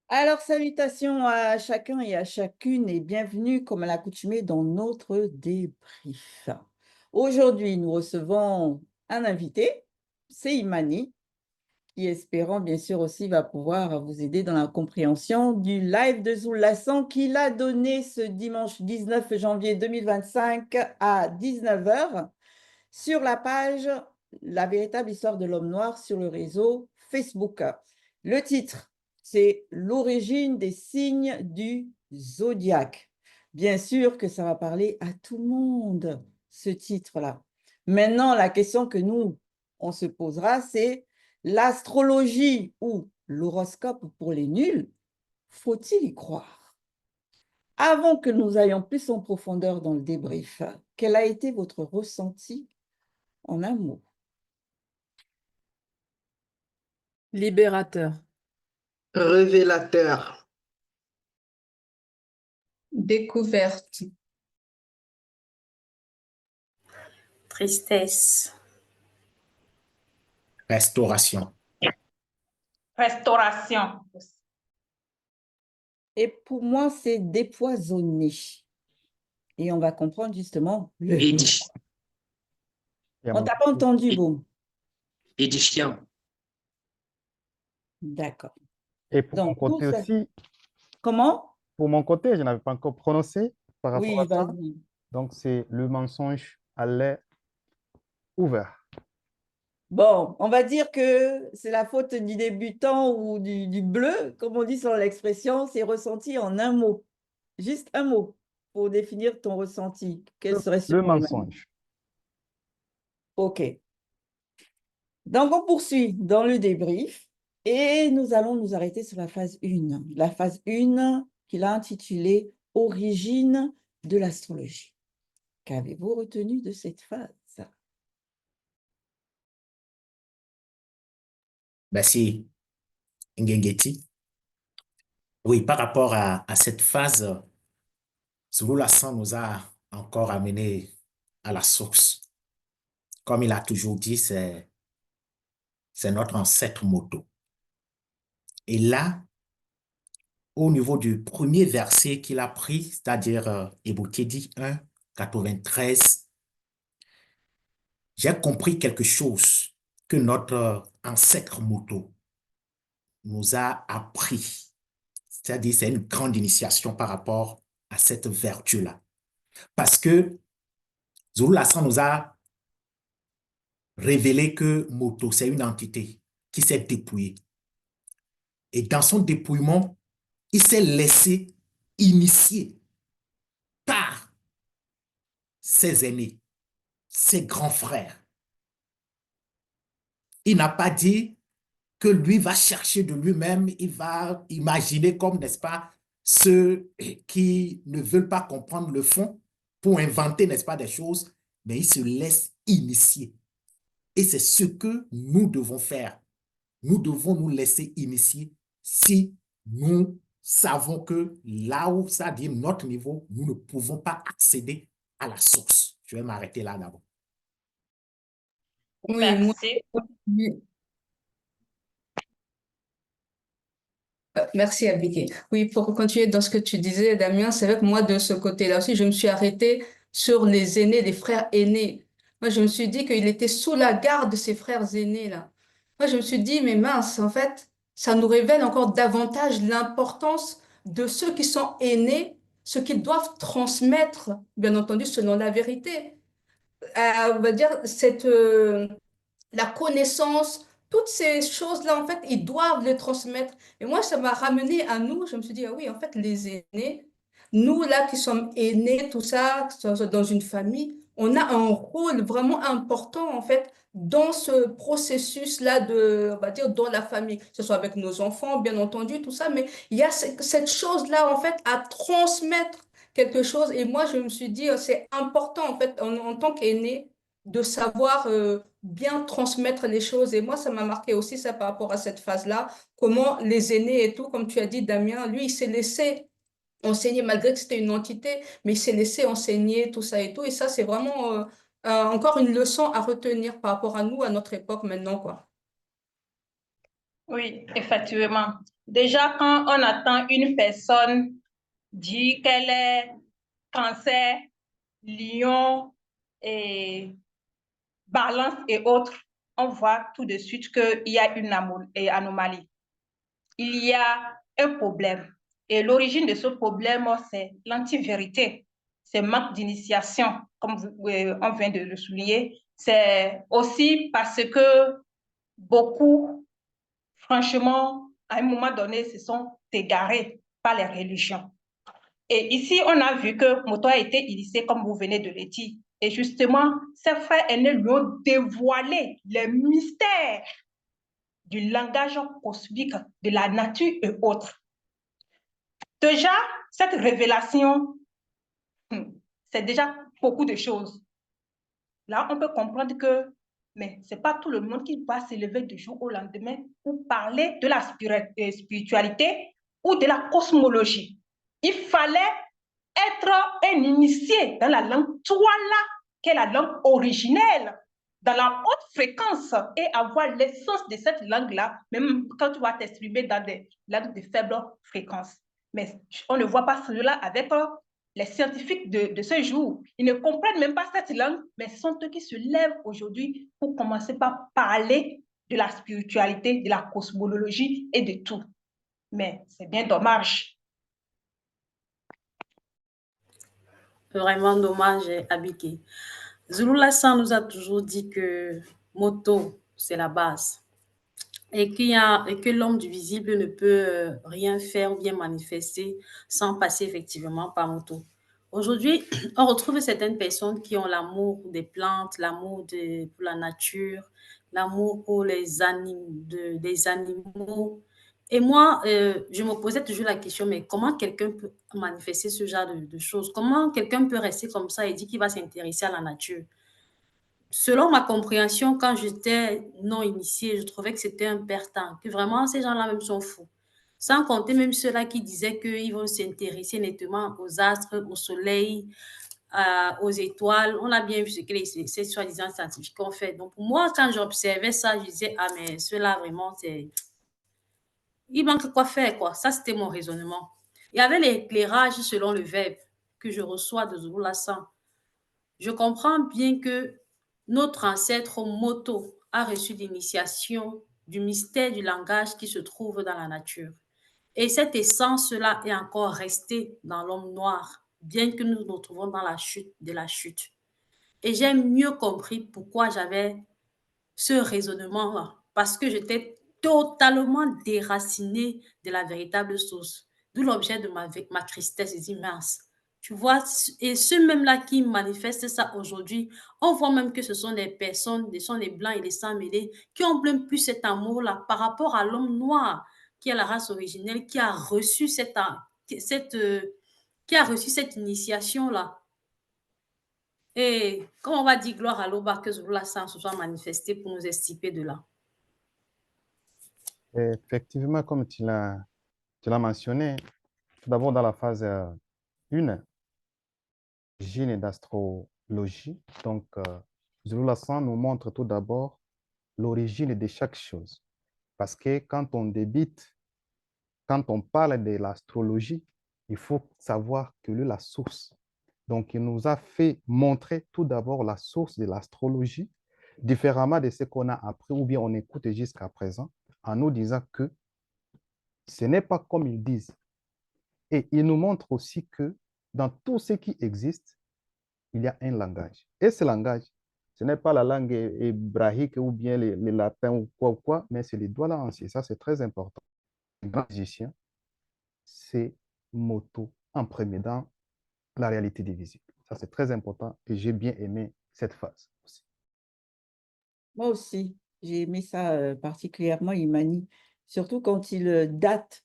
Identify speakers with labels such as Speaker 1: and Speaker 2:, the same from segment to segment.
Speaker 1: Alors, salutations à chacun et à chacune et bienvenue, comme à l'accoutumée, dans notre débrief. Aujourd'hui, nous recevons un invité, c'est Imani, qui, espérant bien sûr aussi, va pouvoir vous aider dans la compréhension du live de Zoulassant qu'il a donné ce dimanche 19 janvier 2025 à 19 heures sur la page La véritable histoire de l'homme noir sur le réseau Facebook. Le titre, c'est L'origine des signes du zodiaque. Bien sûr que ça va parler à tout le monde, ce titre-là. Maintenant, la question que nous, on se posera, c'est l'astrologie ou l'horoscope pour les nuls, faut-il y croire? Avant que nous ayons plus en profondeur dans le débrief, quel a été votre ressenti en un mot?
Speaker 2: Libérateur.
Speaker 3: Révélateur.
Speaker 4: Découverte.
Speaker 5: Tristesse.
Speaker 6: Restauration.
Speaker 5: Restauration.
Speaker 1: Et pour moi, c'est dépoisonné. Et on va comprendre justement le... On t'a pas entendu, Boum.
Speaker 6: Édifiant.
Speaker 1: D'accord.
Speaker 7: Et pour mon
Speaker 1: Donc,
Speaker 7: côté
Speaker 1: ça...
Speaker 7: aussi,
Speaker 1: Comment?
Speaker 7: pour mon côté, je n'avais pas encore prononcé par rapport
Speaker 1: Oui,
Speaker 7: à ça.
Speaker 1: vas-y.
Speaker 7: Donc, c'est le mensonge à l'air ouvert.
Speaker 1: Bon, on va dire que c'est la faute du débutant ou du bleu, comme on dit sur l'expression, c'est ressenti en un mot. Juste un mot pour définir ton ressenti. Quel serait
Speaker 7: Le
Speaker 1: selon Emmanuel?
Speaker 7: mensonge.
Speaker 1: OK. Donc, on poursuit dans le débrief et nous allons nous arrêter sur la phase 1. La phase 1 qu'il a intitulée « Origine de l'astrologie ». Qu'avez-vous retenu de cette phase?
Speaker 6: Merci, Ngengeti. Oui, par rapport à cette phase, Zoulassan nous a encore amené à la source. Comme il a toujours dit, c'est notre ancêtre moto. Et là, au niveau du premier verset qu'il a pris, c'est-à-dire Eboukédi 1, 93, j'ai compris quelque chose que notre ancêtre moto nous a appris. C'est-à-dire, c'est une grande initiation par rapport à cette vertu-là. Parce que Zulu Lassan nous a révélé que Moto, c'est une entité qui s'est dépouillée. Et dans son dépouillement, il s'est laissé initier par ses aînés, ses grands frères. Il n'a pas dit que lui va chercher de lui-même, il va imaginer comme, n'est-ce pas, ceux qui ne veulent pas comprendre le fond pour inventer, n'est-ce pas, des choses, mais il se laisse initier. Et c'est ce que nous devons faire. Nous devons nous laisser initier si nous savons que là où ça dit notre niveau, nous ne pouvons pas accéder à la source. Je vais m'arrêter là d'abord.
Speaker 4: Oui, moi,
Speaker 5: Merci.
Speaker 4: oui. Merci Abigail. Oui, pour continuer dans ce que tu disais, Damien, c'est vrai que moi, de ce côté-là aussi, je me suis arrêtée sur les aînés, les frères aînés. Moi, je me suis dit qu'il était sous la garde de ses frères aînés-là. Moi, je me suis dit, mais mince, en fait, ça nous révèle encore davantage l'importance de ceux qui sont aînés, ce qu'ils doivent transmettre, bien entendu, selon la vérité. On va dire, la connaissance, toutes ces choses-là, en fait, ils doivent les transmettre. Et moi, ça m'a ramené à nous. Je me suis dit, ah oui, en fait, les aînés, nous, là, qui sommes aînés, tout ça, que ce soit dans une famille, on a un rôle vraiment important, en fait, dans ce processus-là de, on va dire, dans la famille, que ce soit avec nos enfants, bien entendu, tout ça, mais il y a cette chose-là, en fait, à transmettre quelque chose. Et moi, je me suis dit, c'est important, en fait, en tant qu'aîné, de savoir bien transmettre les choses. Et moi, ça m'a marqué aussi ça par rapport à cette phase-là, comment les aînés et tout, comme tu as dit, Damien, lui, il s'est laissé enseigner, malgré que c'était une entité, mais il s'est laissé enseigner tout ça et tout. Et ça, c'est vraiment encore une leçon à retenir par rapport à nous, à notre époque maintenant, quoi.
Speaker 2: Oui, effectivement. Déjà, quand on attend une personne dire qu'elle est Cancer, Lion et Balance et autres, on voit tout de suite qu'il y a une anomalie. Il y a un problème. Et l'origine de ce problème, c'est l'anti-vérité. C'est manque d'initiation, comme on vient de le souligner. C'est aussi parce que beaucoup, franchement, à un moment donné, se sont égarés par les religions. Et ici, on a vu que Moto a été initié, comme vous venez de le dire. Et justement, ses frères aînés lui ont dévoilé les mystères du langage cosmique, de la nature et autres. Déjà, cette révélation, c'est déjà beaucoup de choses. Là, on peut comprendre que, mais ce n'est pas tout le monde qui va se lever du jour au lendemain pour parler de la spiritualité ou de la cosmologie. Il fallait être un initié dans la langue Touala, qui est la langue originelle, dans la haute fréquence et avoir l'essence de cette langue-là, même quand tu vas t'exprimer dans des langues de faible fréquence. Mais on ne voit pas cela avec les scientifiques de ce jour. Ils ne comprennent même pas cette langue, mais ce sont eux qui se lèvent aujourd'hui pour commencer par parler de la spiritualité, de la cosmologie et de tout. Mais c'est bien dommage.
Speaker 3: Vraiment dommage, Abiki. Zulu Lassan nous a toujours dit que Moto, c'est la base. Et que l'homme du visible ne peut rien faire ou bien manifester sans passer effectivement par Moto. Aujourd'hui, on retrouve certaines personnes qui ont l'amour des plantes, l'amour pour la nature, l'amour pour des animaux. Et moi, je me posais toujours la question, mais comment quelqu'un peut manifester ce genre de choses? Comment quelqu'un peut rester comme ça et dire qu'il va s'intéresser à la nature? Selon ma compréhension, quand j'étais non initiée, je trouvais que c'était un perte-temps, que vraiment ces gens-là même sont fous. Sans compter même ceux-là qui disaient qu'ils vont s'intéresser nettement aux astres, au soleil, aux étoiles. On a bien vu ce que ces soi-disant scientifiques ont fait. Donc, pour moi, quand j'observais ça, je disais, ah, mais ceux-là, vraiment, il manque quoi faire, quoi. Ça, c'était mon raisonnement. Il y avait l'éclairage selon le verbe que je reçois de Zulu Lassan. Je comprends bien que notre ancêtre Moto a reçu l'initiation du mystère du langage qui se trouve dans la nature. Et cette essence-là est encore restée dans l'homme noir, bien que nous nous retrouvons dans la chute de la chute. Et j'ai mieux compris pourquoi j'avais ce raisonnement-là, parce que j'étais totalement déracinée de la véritable source. D'où l'objet de ma tristesse. Je dis, mince, tu vois, et ceux même-là qui manifestent ça aujourd'hui, on voit même que ce sont des personnes, ce sont les blancs et les sans mêlés, qui ont même plus cet amour-là par rapport à l'homme noir, qui est la race originelle, qui a reçu cette initiation-là. Et comme on va dire gloire à l'Oba, que Zulu Lassan se soit manifesté pour nous extirper de là.
Speaker 7: Et effectivement, comme tu l'as mentionné, tout d'abord dans la phase 1, origine d'astrologie. Donc, Zulu Lassan nous montre tout d'abord l'origine de chaque chose. Parce que quand on parle de l'astrologie, il faut savoir quelle est la source. Donc, il nous a fait montrer tout d'abord la source de l'astrologie, différemment de ce qu'on a appris ou bien on écoute jusqu'à présent, en nous disant que ce n'est pas comme ils disent. Et il nous montre aussi que dans tout ce qui existe, il y a un langage. Et ce langage, ce n'est pas la langue hébraïque ou bien les latins ou quoi, mais c'est les Douala anciens. Ça, c'est très important. Le grand magicien, c'est Moto en premier dans la réalité divisible. Ça, c'est très important et j'ai bien aimé cette phase aussi.
Speaker 1: Moi aussi, j'ai aimé ça particulièrement, Imani, surtout quand il date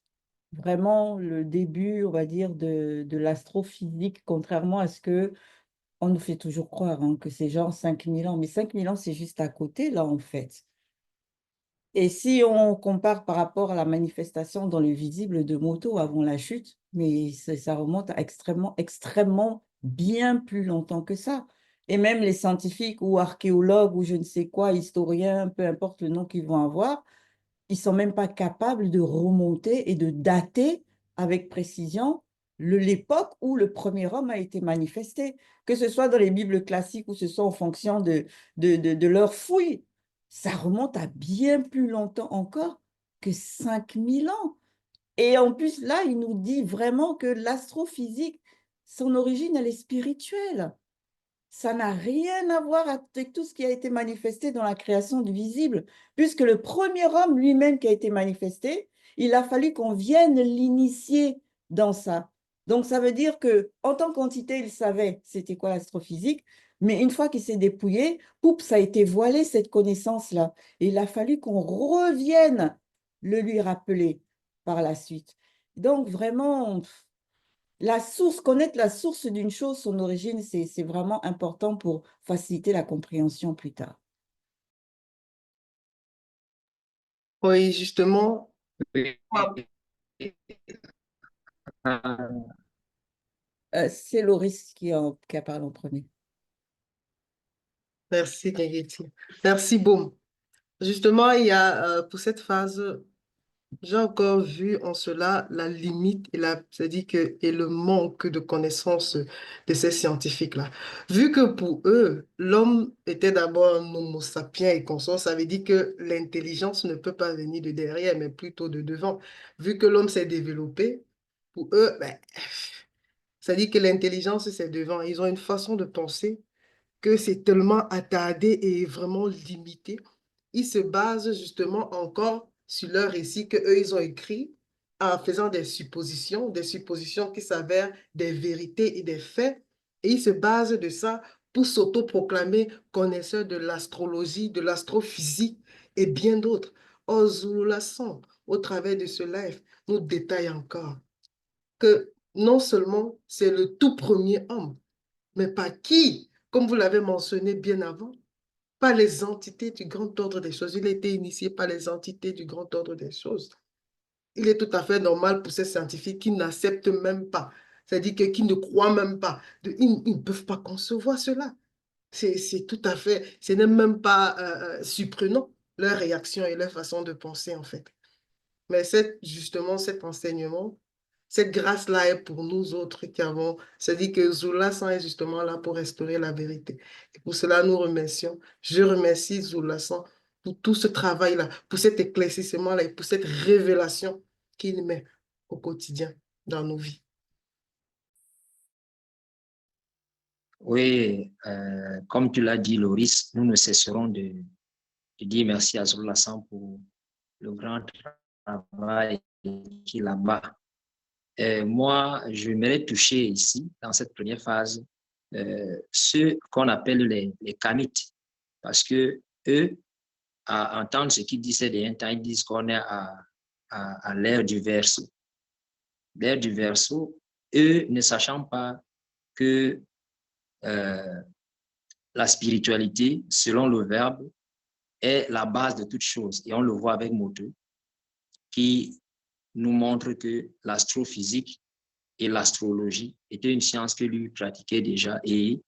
Speaker 1: vraiment le début, on va dire, de l'astrophysique, contrairement à ce que on nous fait toujours croire, hein, que c'est genre 5000 ans. Mais 5000 ans, c'est juste à côté, là, en fait. Et si on compare par rapport à la manifestation dans le visible de Moto avant la chute, mais ça remonte à extrêmement, extrêmement bien plus longtemps que ça. Et même les scientifiques ou archéologues ou je ne sais quoi, historiens, peu importe le nom qu'ils vont avoir, ils sont même pas capables de remonter et de dater avec précision l'époque où le premier homme a été manifesté, que ce soit dans les Bibles classiques ou ce soit en fonction de leurs fouilles. Ça remonte à bien plus longtemps encore que 5000 ans. Et en plus, là, il nous dit vraiment que l'astrophysique, son origine, elle est spirituelle. Ça n'a rien à voir avec tout ce qui a été manifesté dans la création du visible, puisque le premier homme lui-même qui a été manifesté, il a fallu qu'on vienne l'initier dans ça. Donc, ça veut dire que en tant qu'entité, il savait c'était quoi l'astrophysique, mais une fois qu'il s'est dépouillé, poup, ça a été voilé, cette connaissance-là. Et il a fallu qu'on revienne le lui rappeler par la suite. Donc, vraiment, connaître la source d'une chose, son origine, c'est vraiment important pour faciliter la compréhension plus tard.
Speaker 5: Oui, justement.
Speaker 1: C'est Loris qui a parlé en premier.
Speaker 5: Merci, Kengeti. Merci, Boum. Justement, il y a, pour cette phase, j'ai encore vu en cela la limite c'est-à-dire et le manque de connaissances de ces scientifiques-là. Vu que pour eux, l'homme était d'abord un homo sapiens et consort, ça veut dire que l'intelligence ne peut pas venir de derrière, mais plutôt de devant. Vu que l'homme s'est développé, pour eux, ben, ça dit que l'intelligence, c'est devant. Ils ont une façon de penser que c'est tellement attardé et vraiment limité. Ils se basent justement encore sur leur récit qu'eux, ils ont écrit en faisant des suppositions qui s'avèrent des vérités et des faits. Et ils se basent de ça pour s'autoproclamer connaisseurs de l'astrologie, de l'astrophysique et bien d'autres. Or, Zulu Lasson, au travers de ce live, nous détaille encore que non seulement c'est le tout premier homme, mais pas qui, comme vous l'avez mentionné bien avant, pas les entités du grand ordre des choses. Il a été initié par les entités du grand ordre des choses. Il est tout à fait normal pour ces scientifiques qui n'acceptent même pas, c'est-à-dire qui ne croient même pas. Ils ne peuvent pas concevoir cela. C'est tout à fait, ce n'est même pas surprenant, leur réaction et leur façon de penser en fait. Mais justement, cet enseignement, cette grâce-là est pour nous autres qui avons, c'est-à-dire que Zoulasan est justement là pour restaurer la vérité. Et pour cela, nous remercions. Je remercie Zoulasan pour tout ce travail-là, pour cet éclaircissement-là et pour cette révélation qu'il met au quotidien dans nos vies.
Speaker 8: Oui, comme tu l'as dit, Loris, nous ne cesserons de dire merci à Zoulasan pour le grand travail qu'il a-bas. Moi, j'aimerais toucher ici, dans cette première phase, ceux qu'on appelle les kamites, parce que eux, à entendre ce qu'ils disaient d'un temps, ils disent qu'on est à l'ère du Verseau. L'ère du Verseau, eux ne sachant pas que la spiritualité, selon le Verbe, est la base de toute chose. Et on le voit avec Moto, qui nous montre que l'astrophysique et l'astrologie étaient une science que lui pratiquait déjà et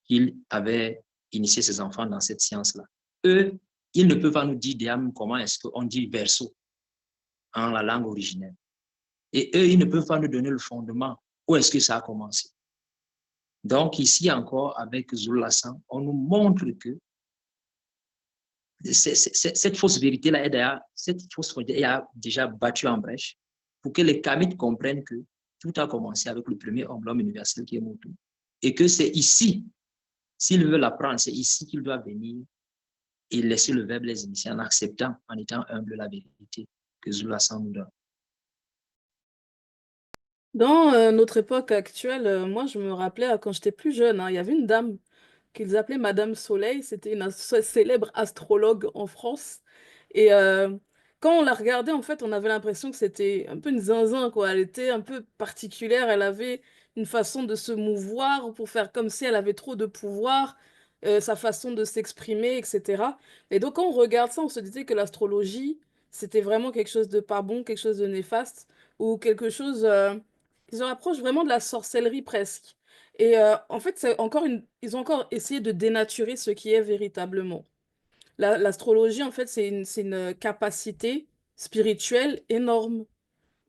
Speaker 8: qu'il avait initié ses enfants dans cette science-là. Eux, ils ne peuvent pas nous dire comment est-ce qu'on dit Verseau en la langue originelle. Et eux, ils ne peuvent pas nous donner le fondement. Où est-ce que ça a commencé? Donc, ici encore, avec Zoulasan, on nous montre que cette fausse vérité-là a déjà battu en brèche pour que les kamites comprennent que tout a commencé avec le premier homme, l'homme universel qui est Moto. Et que c'est ici, s'ils veulent apprendre, c'est ici qu'ils doivent venir et laisser le verbe les initier en acceptant, en étant humble la vérité que Zoulasan nous donne.
Speaker 9: Dans notre époque actuelle, moi je me rappelais quand j'étais plus jeune, il y avait une dame qu'ils appelaient Madame Soleil, c'était une célèbre astrologue en France. Et quand on la regardait, en fait, on avait l'impression que c'était un peu une zinzin, quoi. Elle était un peu particulière, elle avait une façon de se mouvoir pour faire comme si elle avait trop de pouvoir, sa façon de s'exprimer, etc. Et donc quand on regarde ça, on se disait que l'astrologie, c'était vraiment quelque chose de pas bon, quelque chose de néfaste, ou quelque chose qui se rapproche vraiment de la sorcellerie presque. Et en fait, ils ont encore essayé de dénaturer ce qui est véritablement. L'astrologie, en fait, c'est une capacité spirituelle énorme,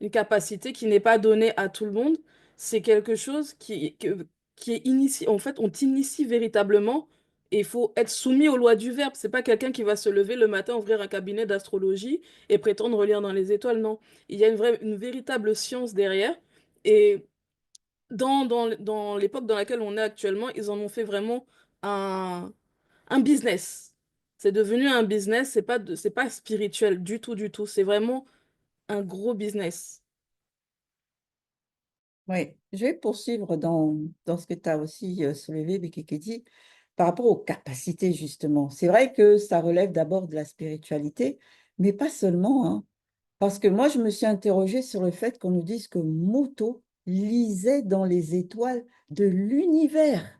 Speaker 9: une capacité qui n'est pas donnée à tout le monde. C'est quelque chose qui est initié. En fait, on t'initie véritablement et il faut être soumis aux lois du verbe. C'est pas quelqu'un qui va se lever le matin, ouvrir un cabinet d'astrologie et prétendre relire dans les étoiles. Non, il y a une véritable science derrière. Et dans l'époque dans laquelle on est actuellement, ils en ont fait vraiment un business. C'est devenu un business, c'est pas spirituel du tout, du tout. C'est vraiment un gros business.
Speaker 1: Oui, je vais poursuivre dans ce que tu as aussi soulevé, Bekekedi, par rapport aux capacités, justement. C'est vrai que ça relève d'abord de la spiritualité, mais pas seulement, hein. Parce que moi, je me suis interrogée sur le fait qu'on nous dise que Moto lisait dans les étoiles de l'univers.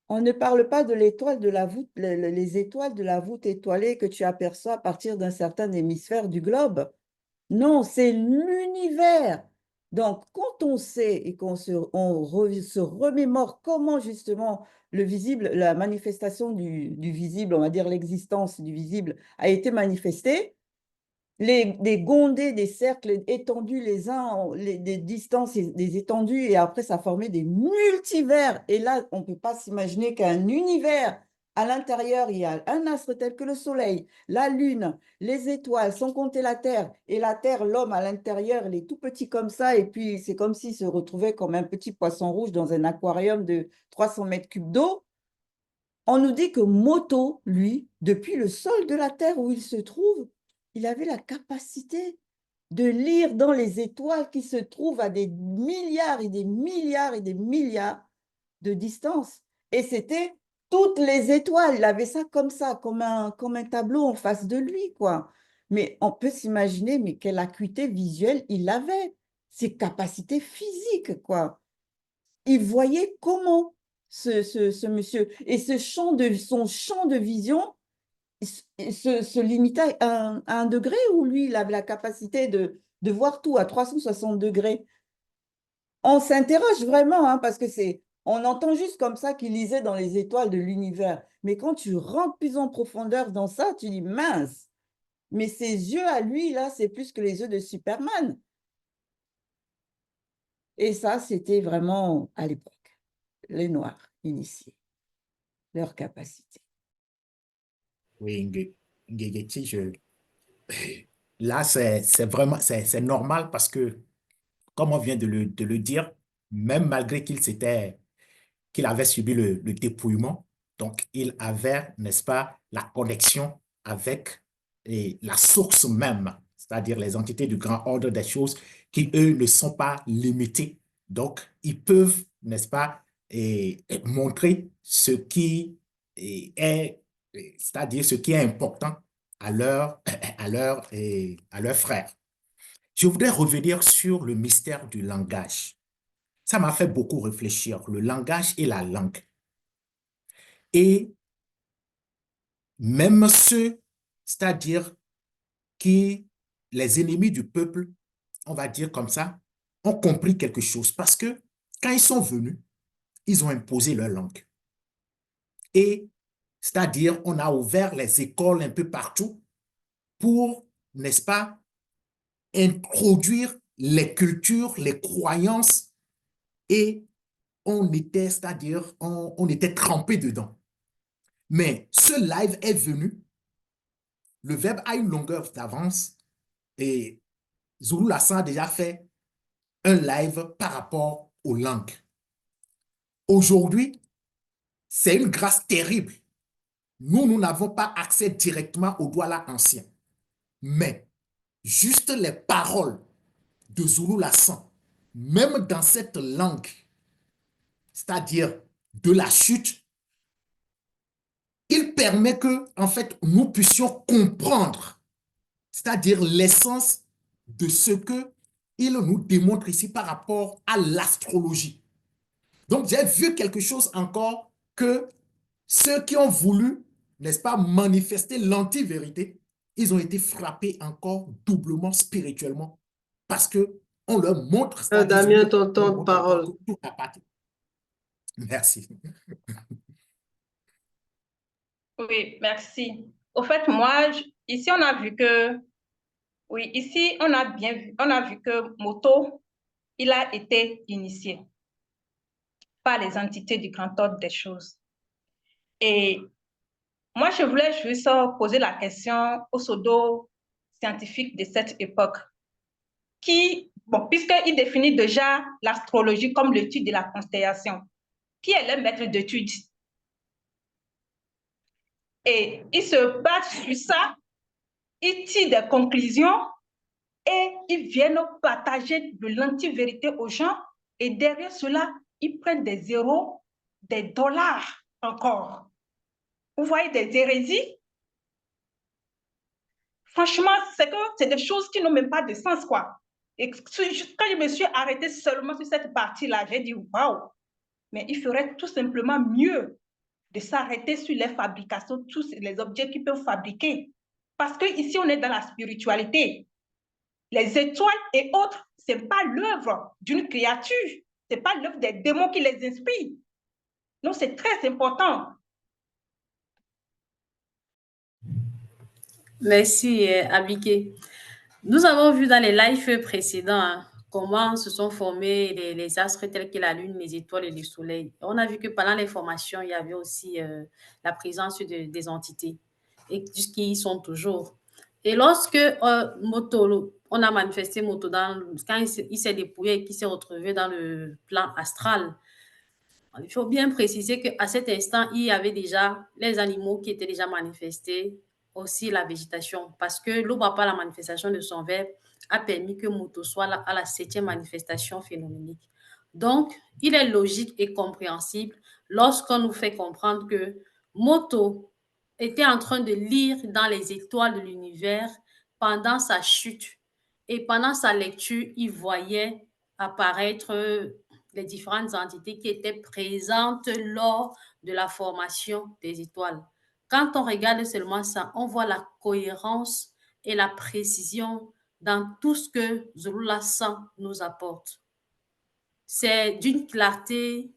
Speaker 1: On ne parle pas de l'étoile de la voûte, les étoiles de la voûte étoilée que tu aperçois à partir d'un certain hémisphère du globe. Non, c'est l'univers. Donc, quand on sait et se remémore comment justement le visible, la manifestation du visible, on va dire l'existence du visible, a été manifestée, des gondées, des cercles étendus les uns, des distances, des étendues, et après ça formait des multivers. Et là, on ne peut pas s'imaginer qu'un univers, à l'intérieur, il y a un astre tel que le Soleil, la Lune, les étoiles, sans compter la Terre. Et la Terre, l'homme à l'intérieur, il est tout petit comme ça, et puis c'est comme s'il se retrouvait comme un petit poisson rouge dans un aquarium de 300 mètres cubes d'eau. On nous dit que Moto, lui, depuis le sol de la Terre où il se trouve, il avait la capacité de lire dans les étoiles qui se trouvent à des milliards et des milliards et des milliards de distance. Et c'était toutes les étoiles. Il avait ça, comme un tableau en face de lui, quoi. Mais on peut s'imaginer, mais quelle acuité visuelle il avait, ses capacités physiques, quoi. Il voyait comment ce monsieur. Et son champ de vision se limitait à un degré où lui, il avait la capacité de voir tout à 360 degrés. On s'interroge vraiment, hein, parce que on entend juste comme ça qu'il lisait dans les étoiles de l'univers. Mais quand tu rentres plus en profondeur dans ça, tu dis, mince, mais ses yeux à lui, là, c'est plus que les yeux de Superman. Et ça, c'était vraiment à l'époque, les Noirs initiés, leur capacité.
Speaker 6: Oui, Ngegeti, là, c'est vraiment, c'est normal parce que, comme on vient de le dire, même malgré qu'il avait subi le dépouillement, donc il avait, n'est-ce pas, la connexion avec la source même, c'est-à-dire les entités du grand ordre des choses qui, eux, ne sont pas limitées. Donc, ils peuvent, n'est-ce pas, montrer ce qui est, c'est-à-dire ce qui est important à à leur frère. Je voudrais revenir sur le mystère du langage. Ça m'a fait beaucoup réfléchir, le langage et la langue. Et même ceux, c'est-à-dire qui, les ennemis du peuple, on va dire comme ça, ont compris quelque chose parce que quand ils sont venus, ils ont imposé leur langue. Et c'est-à-dire, on a ouvert les écoles un peu partout pour, n'est-ce pas, introduire les cultures, les croyances et on était, c'est-à-dire, on était trempé dedans. Mais ce live est venu, le verbe a une longueur d'avance et Zulu Lassan a déjà fait un live par rapport aux langues. Aujourd'hui, c'est une grâce terrible. Nous n'avons pas accès directement au Douala ancien. Mais juste les paroles de Zulu Lassan, même dans cette langue, c'est-à-dire de la chute, il permet que, en fait, nous puissions comprendre, c'est-à-dire l'essence de ce que il nous démontre ici par rapport à l'astrologie. Donc, j'ai vu quelque chose encore que ceux qui ont voulu, n'est-ce pas, manifester l'anti-vérité, ils ont été frappés encore doublement spirituellement parce que on leur montre, c'est-à-dire
Speaker 5: Damien, ton
Speaker 6: on
Speaker 5: temps de
Speaker 6: montre encore
Speaker 5: parole.
Speaker 6: que tout a parti. Merci.
Speaker 2: Oui, merci. Au fait, ici, on a vu que Oui, ici, on a vu que Moto, il a été initié par les entités du grand ordre des choses. Et moi, je voulais juste poser la question aux pseudo-scientifiques de cette époque, qui, bon, puisqu'il définit déjà l'astrologie comme l'étude de la constellation, qui est le maître d'études. Et il se base sur ça, il tire des conclusions et ils viennent partager de l'anti-vérité aux gens. Et derrière cela, ils prennent des zéros, des dollars encore. Vous voyez des hérésies? Franchement, c'est des choses qui n'ont même pas de sens, quoi. Et quand je me suis arrêtée seulement sur cette partie-là, j'ai dit, waouh, mais il ferait tout simplement mieux de s'arrêter sur les fabrications, tous les objets qu'ils peuvent fabriquer. Parce qu'ici, on est dans la spiritualité. Les étoiles et autres, ce n'est pas l'œuvre d'une créature. Ce n'est pas l'œuvre des démons qui les inspirent. Donc, c'est très important.
Speaker 3: Merci, Abiké. Nous avons vu dans les lives précédents comment se sont formés les astres tels que la Lune, les étoiles et le Soleil. On a vu que pendant les formations, il y avait aussi la présence des entités et qui y sont toujours. Et lorsque Moto, on a manifesté Moto quand il s'est dépouillé et qu'il s'est retrouvé dans le plan astral, il faut bien préciser qu'à cet instant, il y avait déjà les animaux qui étaient déjà manifestés, aussi la végétation, parce que l'Obapa, la manifestation de son verbe, a permis que Moto soit à la 7e manifestation phénoménique. Donc, il est logique et compréhensible lorsqu'on nous fait comprendre que Moto était en train de lire dans les étoiles de l'univers pendant sa chute. Et pendant sa lecture, il voyait apparaître les différentes entités qui étaient présentes lors de la formation des étoiles. Quand on regarde seulement ça, on voit la cohérence et la précision dans tout ce que Zulula 100 nous apporte. C'est d'une clarté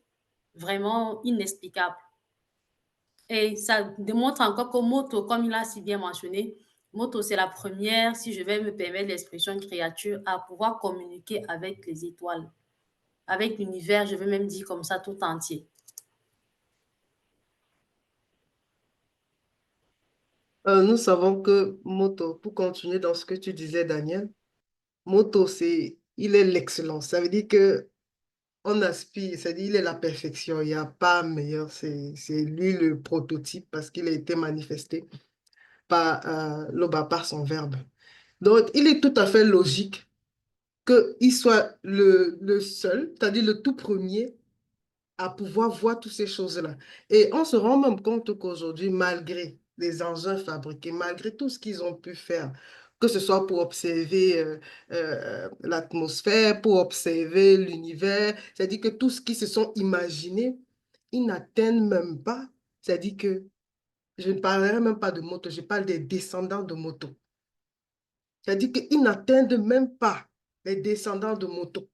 Speaker 3: vraiment inexplicable. Et ça démontre encore que Moto, comme il a si bien mentionné, Moto, c'est la première, si je vais me permettre l'expression créature, à pouvoir communiquer avec les étoiles, avec l'univers, je veux même dire comme ça, tout entier.
Speaker 5: Nous savons que Moto, pour continuer dans ce que tu disais, Daniel, Moto, il est l'excellence. Ça veut dire que on aspire, c'est-à-dire il est la perfection. Il n'y a pas meilleur. C'est lui le prototype parce qu'il a été manifesté par l'Oba, par son verbe. Donc, il est tout à fait logique qu'il soit le seul, c'est-à-dire le tout premier à pouvoir voir toutes ces choses-là. Et on se rend même compte qu'aujourd'hui, malgré les engins fabriqués, malgré tout ce qu'ils ont pu faire, que ce soit pour observer l'atmosphère, pour observer l'univers, c'est-à-dire que tout ce qu'ils se sont imaginés, ils n'atteignent même pas, c'est-à-dire que je ne parlerai même pas de Moto, je parle des descendants de Moto. C'est-à-dire qu'ils n'atteignent même pas les descendants de Moto.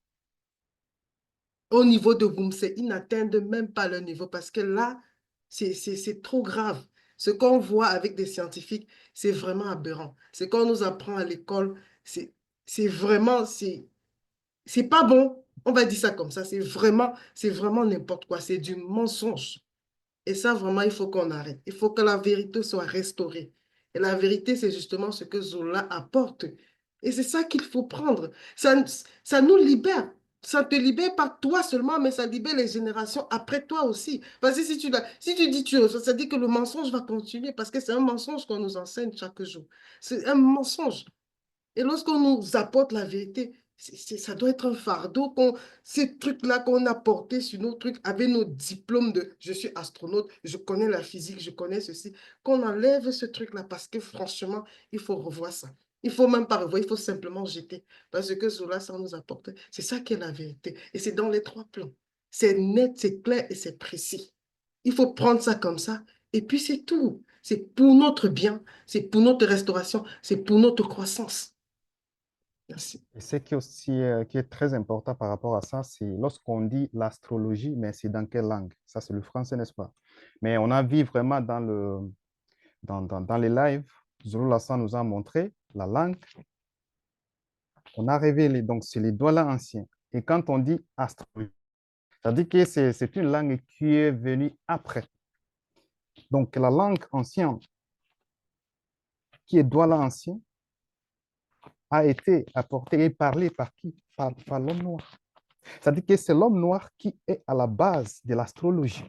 Speaker 5: Au niveau de Wumse, ils n'atteignent même pas leur niveau parce que là, c'est trop grave. Ce qu'on voit avec des scientifiques, c'est vraiment aberrant. Ce qu'on nous apprend à l'école, c'est vraiment, c'est pas bon. On va dire ça comme ça. C'est vraiment n'importe quoi. C'est du mensonge. Et ça, vraiment, il faut qu'on arrête. Il faut que la vérité soit restaurée. Et la vérité, c'est justement ce que Zola apporte. Et c'est ça qu'il faut prendre. Ça nous libère. Ça ne te libère pas toi seulement, mais ça libère les générations après toi aussi. Parce que si tu dis tu, ça dit que le mensonge va continuer parce que c'est un mensonge qu'on nous enseigne chaque jour. C'est un mensonge. Et lorsqu'on nous apporte la vérité, ça doit être un fardeau, ces trucs-là qu'on a portés sur nos trucs, avec nos diplômes de « je suis astronaute, je connais la physique, je connais ceci », qu'on enlève ce truc-là parce que franchement, il faut revoir ça. Il ne faut même pas revoir, il faut simplement jeter. Parce que cela, ça nous apporte. C'est ça qui est la vérité. Et c'est dans les 3 plans. C'est net, c'est clair et c'est précis. Il faut prendre ça comme ça. Et puis c'est tout. C'est pour notre bien, c'est pour notre restauration, c'est pour notre croissance. Merci.
Speaker 7: Et ce qui est aussi qui est très important par rapport à ça, c'est lorsqu'on dit l'astrologie, mais c'est dans quelle langue? Ça, c'est le français, n'est-ce pas? Mais on a vu vraiment dans les lives, Zulu Lassan nous a montré la langue On a révélé, donc c'est les Douala anciens. Et quand on dit astrologie, ça dit que c'est une langue qui est venue après. Donc la langue ancienne, qui est Douala ancien, a été apportée et parlée par qui? Par l'homme noir. Ça dit que c'est l'homme noir qui est à la base de l'astrologie.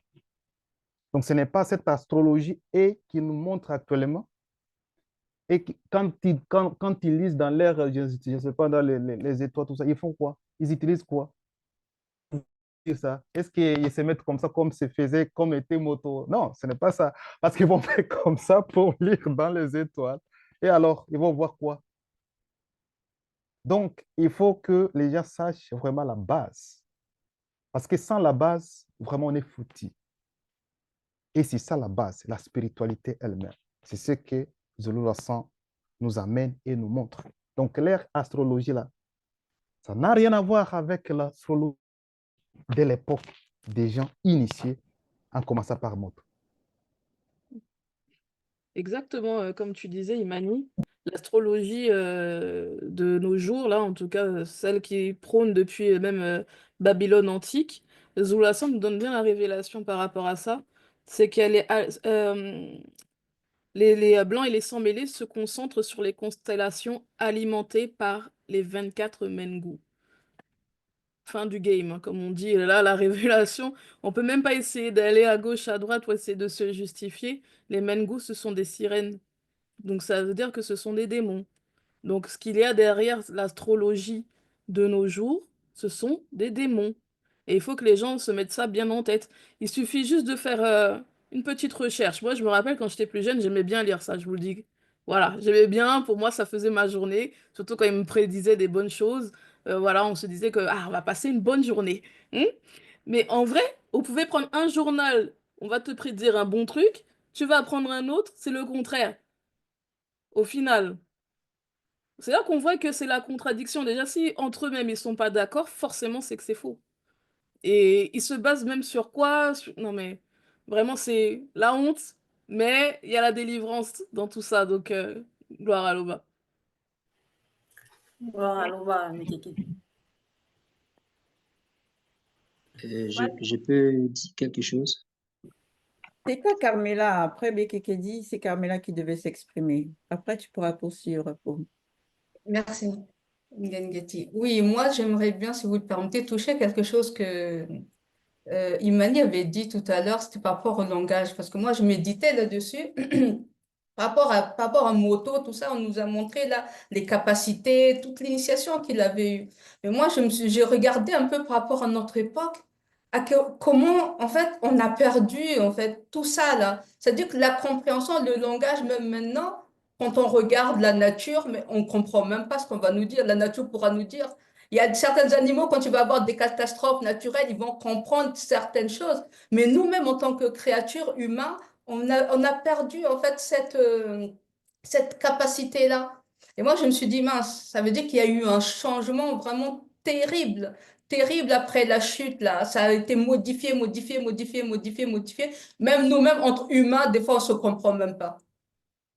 Speaker 7: Donc ce n'est pas cette astrologie qui nous montre actuellement. Et quand ils lisent dans l'air, je ne sais pas, dans les étoiles, tout ça, ils font quoi? Ils utilisent quoi? Ça. Est-ce qu'ils se mettent comme ça, comme se faisait, comme était moto? Non, ce n'est pas ça. Parce qu'ils vont faire comme ça pour lire dans les étoiles. Et alors, ils vont voir quoi? Donc, il faut que les gens sachent vraiment la base. Parce que sans la base, vraiment, on est foutu. Et c'est ça la base, la spiritualité elle-même. C'est ce que Zulu Lassan nous amène et nous montre. Donc, l'ère astrologie, là, ça n'a rien à voir avec l'astrologie de l'époque des gens initiés, en commençant par Moto.
Speaker 9: Exactement, comme tu disais, Imani, l'astrologie de nos jours, là, en tout cas, celle qui prône depuis même Babylone antique, Zoulasan nous donne bien la révélation par rapport à ça. C'est qu'elle est, les blancs et les sans-mêlés se concentrent sur les constellations alimentées par les 24 Mengu. Fin du game, hein, comme on dit. Et là, la révélation, on peut même pas essayer d'aller à gauche, à droite ou essayer de se justifier. Les Mengu, ce sont des sirènes. Donc ça veut dire que ce sont des démons. Donc ce qu'il y a derrière l'astrologie de nos jours, ce sont des démons. Et il faut que les gens se mettent ça bien en tête. Il suffit juste de faire une petite recherche. Moi, je me rappelle quand j'étais plus jeune, j'aimais bien lire ça, je vous le dis. Voilà, j'aimais bien, pour moi, ça faisait ma journée, surtout quand ils me prédisaient des bonnes choses. Voilà, on se disait que on va passer une bonne journée. Hmm. Mais en vrai, vous pouvez prendre un journal, on va te prédire un bon truc, tu vas prendre un autre, c'est le contraire. Au final, c'est là qu'on voit que c'est la contradiction. Déjà, si entre eux-mêmes ils sont pas d'accord, forcément c'est que c'est faux. Et ils se basent même sur quoi? Non mais vraiment c'est la honte, mais il y a la délivrance dans tout ça. Donc gloire à l'Oba.
Speaker 3: Gloire à Loba, Mekeke.
Speaker 8: Je peux dire quelque chose?
Speaker 1: C'est quoi Carmela? Après Bekekedi, c'est Carmela qui devait s'exprimer. Après, tu pourras poursuivre.
Speaker 4: Merci, Ngengeti. Oui, moi, j'aimerais bien, si vous le permettez, toucher quelque chose que Imani avait dit tout à l'heure, c'était par rapport au langage, parce que moi, je méditais là-dessus. Par rapport à Moto, tout ça, on nous a montré là les capacités, toute l'initiation qu'il avait eue. Mais moi, j'ai regardé un peu par rapport à notre époque, comment, en fait, on a perdu, en fait, tout ça là. C'est-à-dire que la compréhension, le langage, même maintenant, quand on regarde la nature, mais on comprend même pas ce qu'on va nous dire. La nature pourra nous dire. Il y a certains animaux, quand tu vas avoir des catastrophes naturelles, ils vont comprendre certaines choses. Mais nous-mêmes, en tant que créatures humaines, on a perdu en fait cette capacité-là. Et moi, je me suis dit, mince, ça veut dire qu'il y a eu un changement vraiment terrible, terrible après la chute, là. Ça a été modifié, modifié, modifié, modifié, modifié. Même nous-mêmes, entre humains, des fois, on ne se comprend même pas.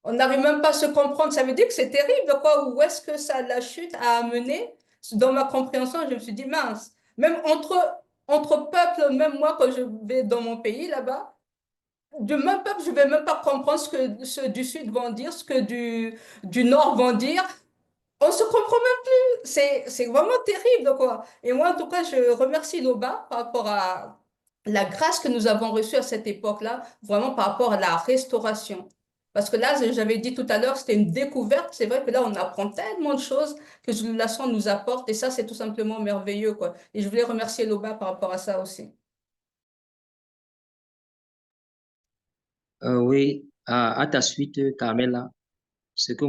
Speaker 4: On n'arrive même pas à se comprendre. Ça veut dire que c'est terrible, quoi. Où est-ce que ça, la chute a amené? Dans ma compréhension, je me suis dit, mince, même entre peuples, même moi, quand je vais dans mon pays, là-bas, du même peuple, je ne vais même pas comprendre ce que ceux du Sud vont dire, ce que du Nord vont dire. On ne se comprend même plus. C'est vraiment terrible, quoi. Et moi, en tout cas, je remercie Loba par rapport à la grâce que nous avons reçue à cette époque-là, vraiment par rapport à la restauration. Parce que là, j'avais dit tout à l'heure, c'était une découverte. C'est vrai que là, on apprend tellement de choses que la son nous apporte. Et ça, c'est tout simplement merveilleux, quoi. Et je voulais remercier Loba par rapport à ça aussi.
Speaker 8: Oui, à ta suite, Carmela, ce que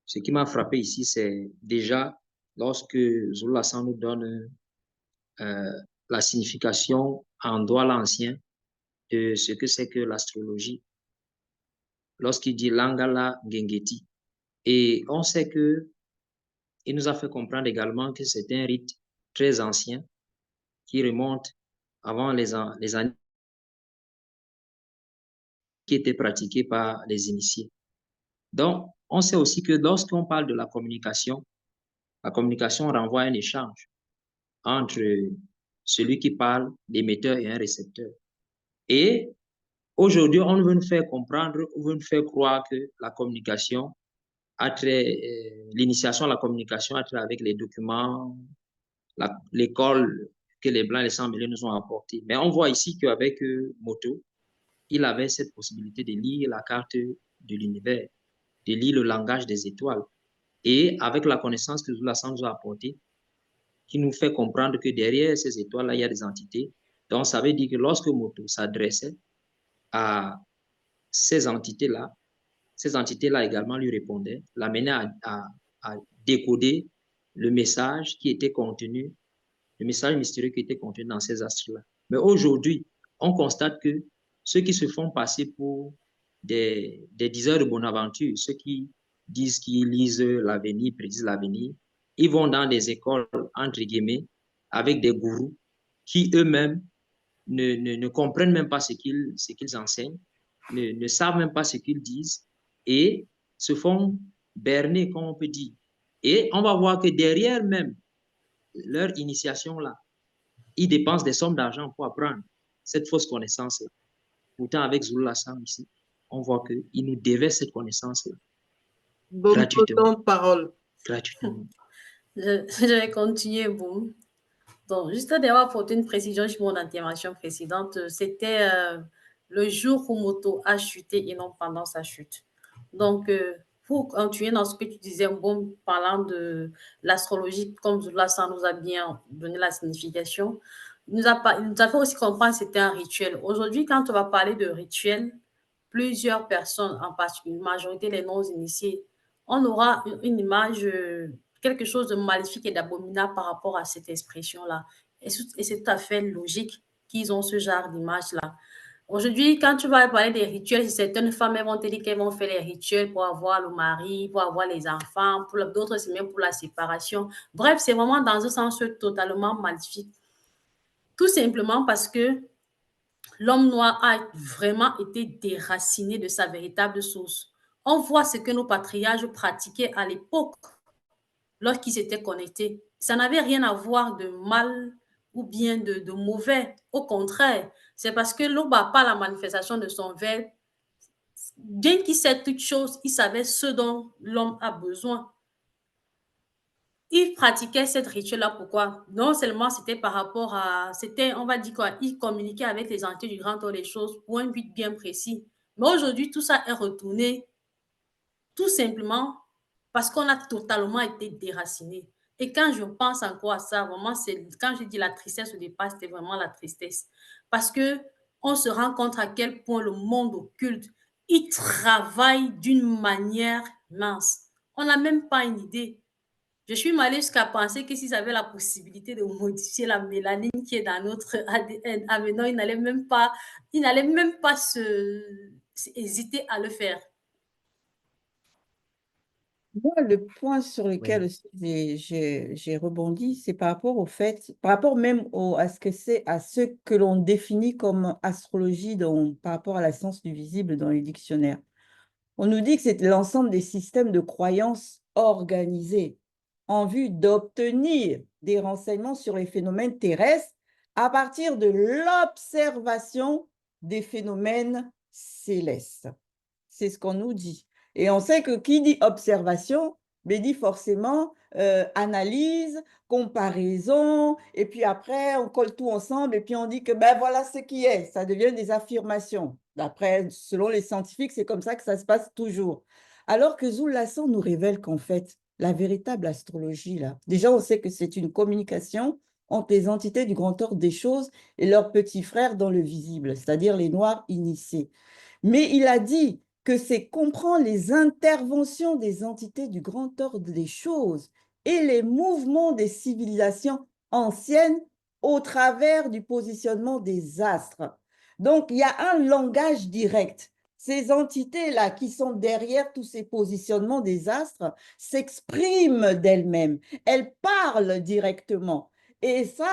Speaker 8: ce qui m'a frappé ici, c'est déjà lorsque Zulu Lassan nous donne euh, la signification en droit l'ancien de ce que c'est que l'astrologie, lorsqu'il dit Langala Gengeti. Et on sait que il nous a fait comprendre également que c'est un rite très ancien qui remonte avant les années qui étaient pratiquées par les initiés. Donc, on sait aussi que lorsqu'on parle de la communication renvoie à un échange entre celui qui parle, l'émetteur et un récepteur. Et aujourd'hui, on veut nous faire comprendre, on veut nous faire croire que la communication l'initiation à la communication a trait avec les documents, l'école que les Blancs et les Sans-Mêlés nous ont apporté. Mais on voit ici qu'avec Moto, il avait cette possibilité de lire la carte de l'univers, de lire le langage des étoiles. Et avec la connaissance que Zula Sang nous a apportée, qui nous fait comprendre que derrière ces étoiles-là, il y a des entités. Donc, ça veut dire que lorsque Moto s'adressait à ces entités-là également lui répondaient, l'amenaient à décoder le message qui était contenu, le message mystérieux qui était contenu dans ces astres-là. Mais aujourd'hui, on constate que ceux qui se font passer pour des diseurs de bonne aventure, ceux qui disent qu'ils lisent l'avenir, prédisent l'avenir, ils vont dans des écoles, entre guillemets, avec des gourous qui eux-mêmes ne comprennent même pas ce qu'ils enseignent, ne savent même pas ce qu'ils disent et se font berner, comme on peut dire. Et on va voir que derrière même leur initiation-là, ils dépensent des sommes d'argent pour apprendre cette fausse connaissance-là. Pourtant, avec Zula Sang ici, on voit qu'il nous devait cette connaissance-là.
Speaker 5: Bon, temps de parole.
Speaker 8: Gratuitement.
Speaker 3: Je vais continuer, bon. Donc, juste d'avoir apporté une précision sur mon intervention précédente, c'était le jour où Moto a chuté et non pendant sa chute. Donc, pour continuer dans ce que tu disais, bon, parlant de l'astrologie, comme Zula Sang nous a bien donné la signification, il nous a fait aussi comprendre que c'était un rituel. Aujourd'hui, quand on va parler de rituel, plusieurs personnes, en particulier, majorité les non-initiés, on aura une image, quelque chose de maléfique et d'abominable par rapport à cette expression-là. Et c'est tout à fait logique qu'ils ont ce genre d'image-là. Aujourd'hui, quand tu vas parler des rituels, certaines femmes vont te dire qu'elles vont faire les rituels pour avoir le mari, pour avoir les enfants, pour d'autres, c'est même pour la séparation. Bref, c'est vraiment dans un sens totalement maléfique. Tout simplement parce que l'homme noir a vraiment été déraciné de sa véritable source. On voit ce que nos patriarches pratiquaient à l'époque lorsqu'ils étaient connectés. Ça n'avait rien à voir de mal ou bien de mauvais. Au contraire, c'est parce que l'homme n'a pas la manifestation de son verbe. Bien qu'il sait toutes choses, il savait ce dont l'homme a besoin. Il pratiquait cette rituel-là, pourquoi? Non seulement c'était par rapport à, on va dire quoi, il communiquait avec les entités du grand ordre des choses pour un but bien précis. Mais aujourd'hui, tout ça est retourné tout simplement parce qu'on a totalement été déraciné. Et quand je pense encore à ça, vraiment, quand je dis la tristesse au départ, c'était vraiment la tristesse. Parce qu'on se rend compte à quel point le monde occulte, il travaille d'une manière mince. On n'a même pas une idée. Je suis allée jusqu'à penser que s'ils avaient la possibilité de modifier la mélanine qui est dans notre ADN, maintenant, ils n'allaient même pas hésiter à le faire.
Speaker 1: Moi, le point sur lequel aussi j'ai rebondi, c'est par rapport au fait, par rapport même à ce que l'on définit comme astrologie par rapport à la science du visible dans les dictionnaires. On nous dit que c'est l'ensemble des systèmes de croyances organisés en vue d'obtenir des renseignements sur les phénomènes terrestres à partir de l'observation des phénomènes célestes. C'est ce qu'on nous dit. Et on sait que qui dit observation, mais dit forcément analyse, comparaison, et puis après, on colle tout ensemble, et puis on dit que ben voilà ce qui est. Ça devient des affirmations. D'après, selon les scientifiques, c'est comme ça que ça se passe toujours. Alors que Zula Sang nous révèle qu'en fait, la véritable astrologie, là, déjà, on sait que c'est une communication entre les entités du grand ordre des choses et leurs petits frères dans le visible, c'est-à-dire les noirs initiés. Mais il a dit que c'est comprendre les interventions des entités du grand ordre des choses et les mouvements des civilisations anciennes au travers du positionnement des astres. Donc, il y a un langage direct. Ces entités-là qui sont derrière tous ces positionnements des astres s'expriment d'elles-mêmes. Elles parlent directement. Et ça,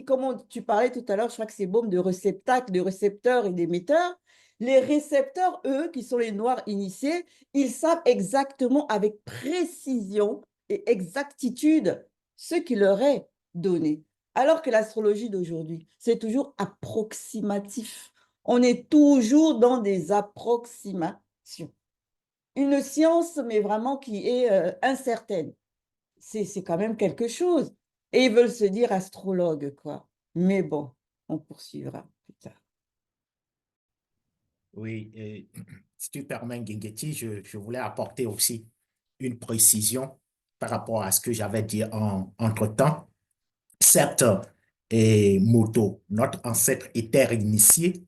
Speaker 1: comme tu parlais tout à l'heure, je crois que c'est Baume de réceptacle, de récepteur et d'émetteur, Les récepteurs, eux, qui sont les noirs initiés, ils savent exactement avec précision et exactitude ce qui leur est donné. Alors que l'astrologie d'aujourd'hui, c'est toujours approximatif. On est toujours dans des approximations. Une science, mais vraiment qui est incertaine. C'est quand même quelque chose. Et ils veulent se dire astrologues, quoi. Mais bon, on poursuivra plus tard.
Speaker 6: Oui, et si tu permets, Nguengeti, je voulais apporter aussi une précision par rapport à ce que j'avais dit entre-temps. Certes, et Moto, notre ancêtre était initié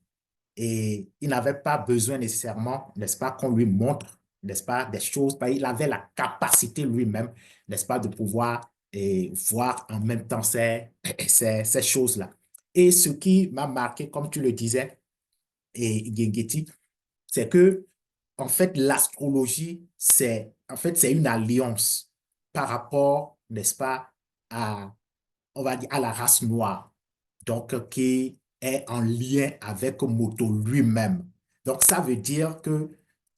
Speaker 6: et il n'avait pas besoin nécessairement, n'est-ce pas, qu'on lui montre, n'est-ce pas, des choses. Il avait la capacité lui-même, n'est-ce pas, de pouvoir voir en même temps ces choses-là. Et ce qui m'a marqué, comme tu le disais, et Nguengeti, c'est que, en fait, l'astrologie, c'est une alliance par rapport, n'est-ce pas, on va dire, à la race noire, donc qui est en lien avec Moto lui-même. Donc, ça veut dire que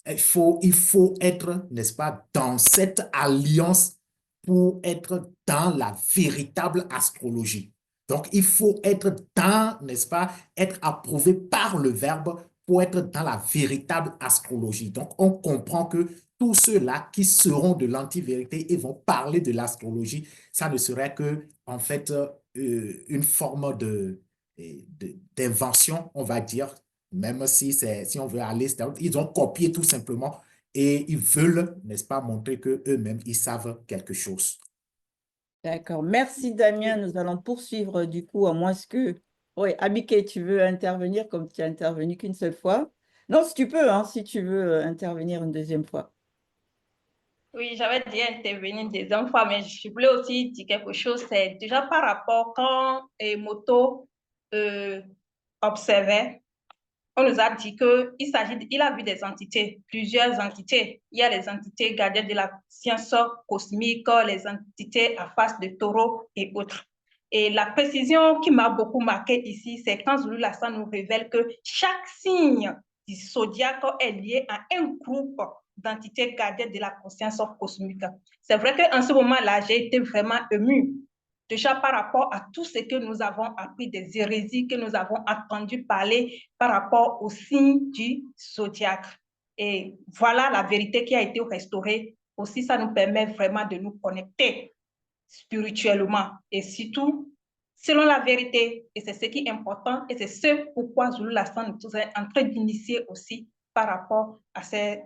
Speaker 6: il faut être, n'est-ce pas, dans cette alliance pour être dans la véritable astrologie. Donc, il faut être dans, n'est-ce pas, être approuvé par le verbe pour être dans la véritable astrologie. Donc, on comprend que tous ceux-là qui seront de l'anti-vérité et vont parler de l'astrologie, ça ne serait que, en fait, une forme d'invention, on va dire, même si on veut aller, ils ont copié tout simplement et ils veulent, n'est-ce pas, montrer qu'eux-mêmes, ils savent quelque chose.
Speaker 1: D'accord. Merci, Damien. Nous allons poursuivre du coup, à moins que... Oui, Abike, tu veux intervenir comme tu as intervenu qu'une seule fois? Non, si tu peux, hein, si tu veux intervenir une deuxième fois.
Speaker 2: Oui, j'avais déjà intervenu une deuxième fois, mais je voulais aussi dire quelque chose. C'est déjà par rapport quand Moto observait, on nous a dit qu'il a vu des entités, plusieurs entités. Il y a les entités gardiennes de la science cosmique, les entités à face de taureau et autres. Et la précision qui m'a beaucoup marqué ici, c'est quand Zulu Lassan nous révèle que chaque signe du zodiaque est lié à un groupe d'entités gardiennes de la conscience cosmique. C'est vrai qu'en ce moment-là, j'ai été vraiment émue. Déjà par rapport à tout ce que nous avons appris des hérésies que nous avons entendu parler par rapport au signe du zodiaque. Et voilà la vérité qui a été restaurée. Aussi, ça nous permet vraiment de nous connecter spirituellement et surtout selon la vérité. Et c'est ce qui est important et c'est ce pourquoi Zulu Lassan nous est en train d'initier aussi par rapport à ces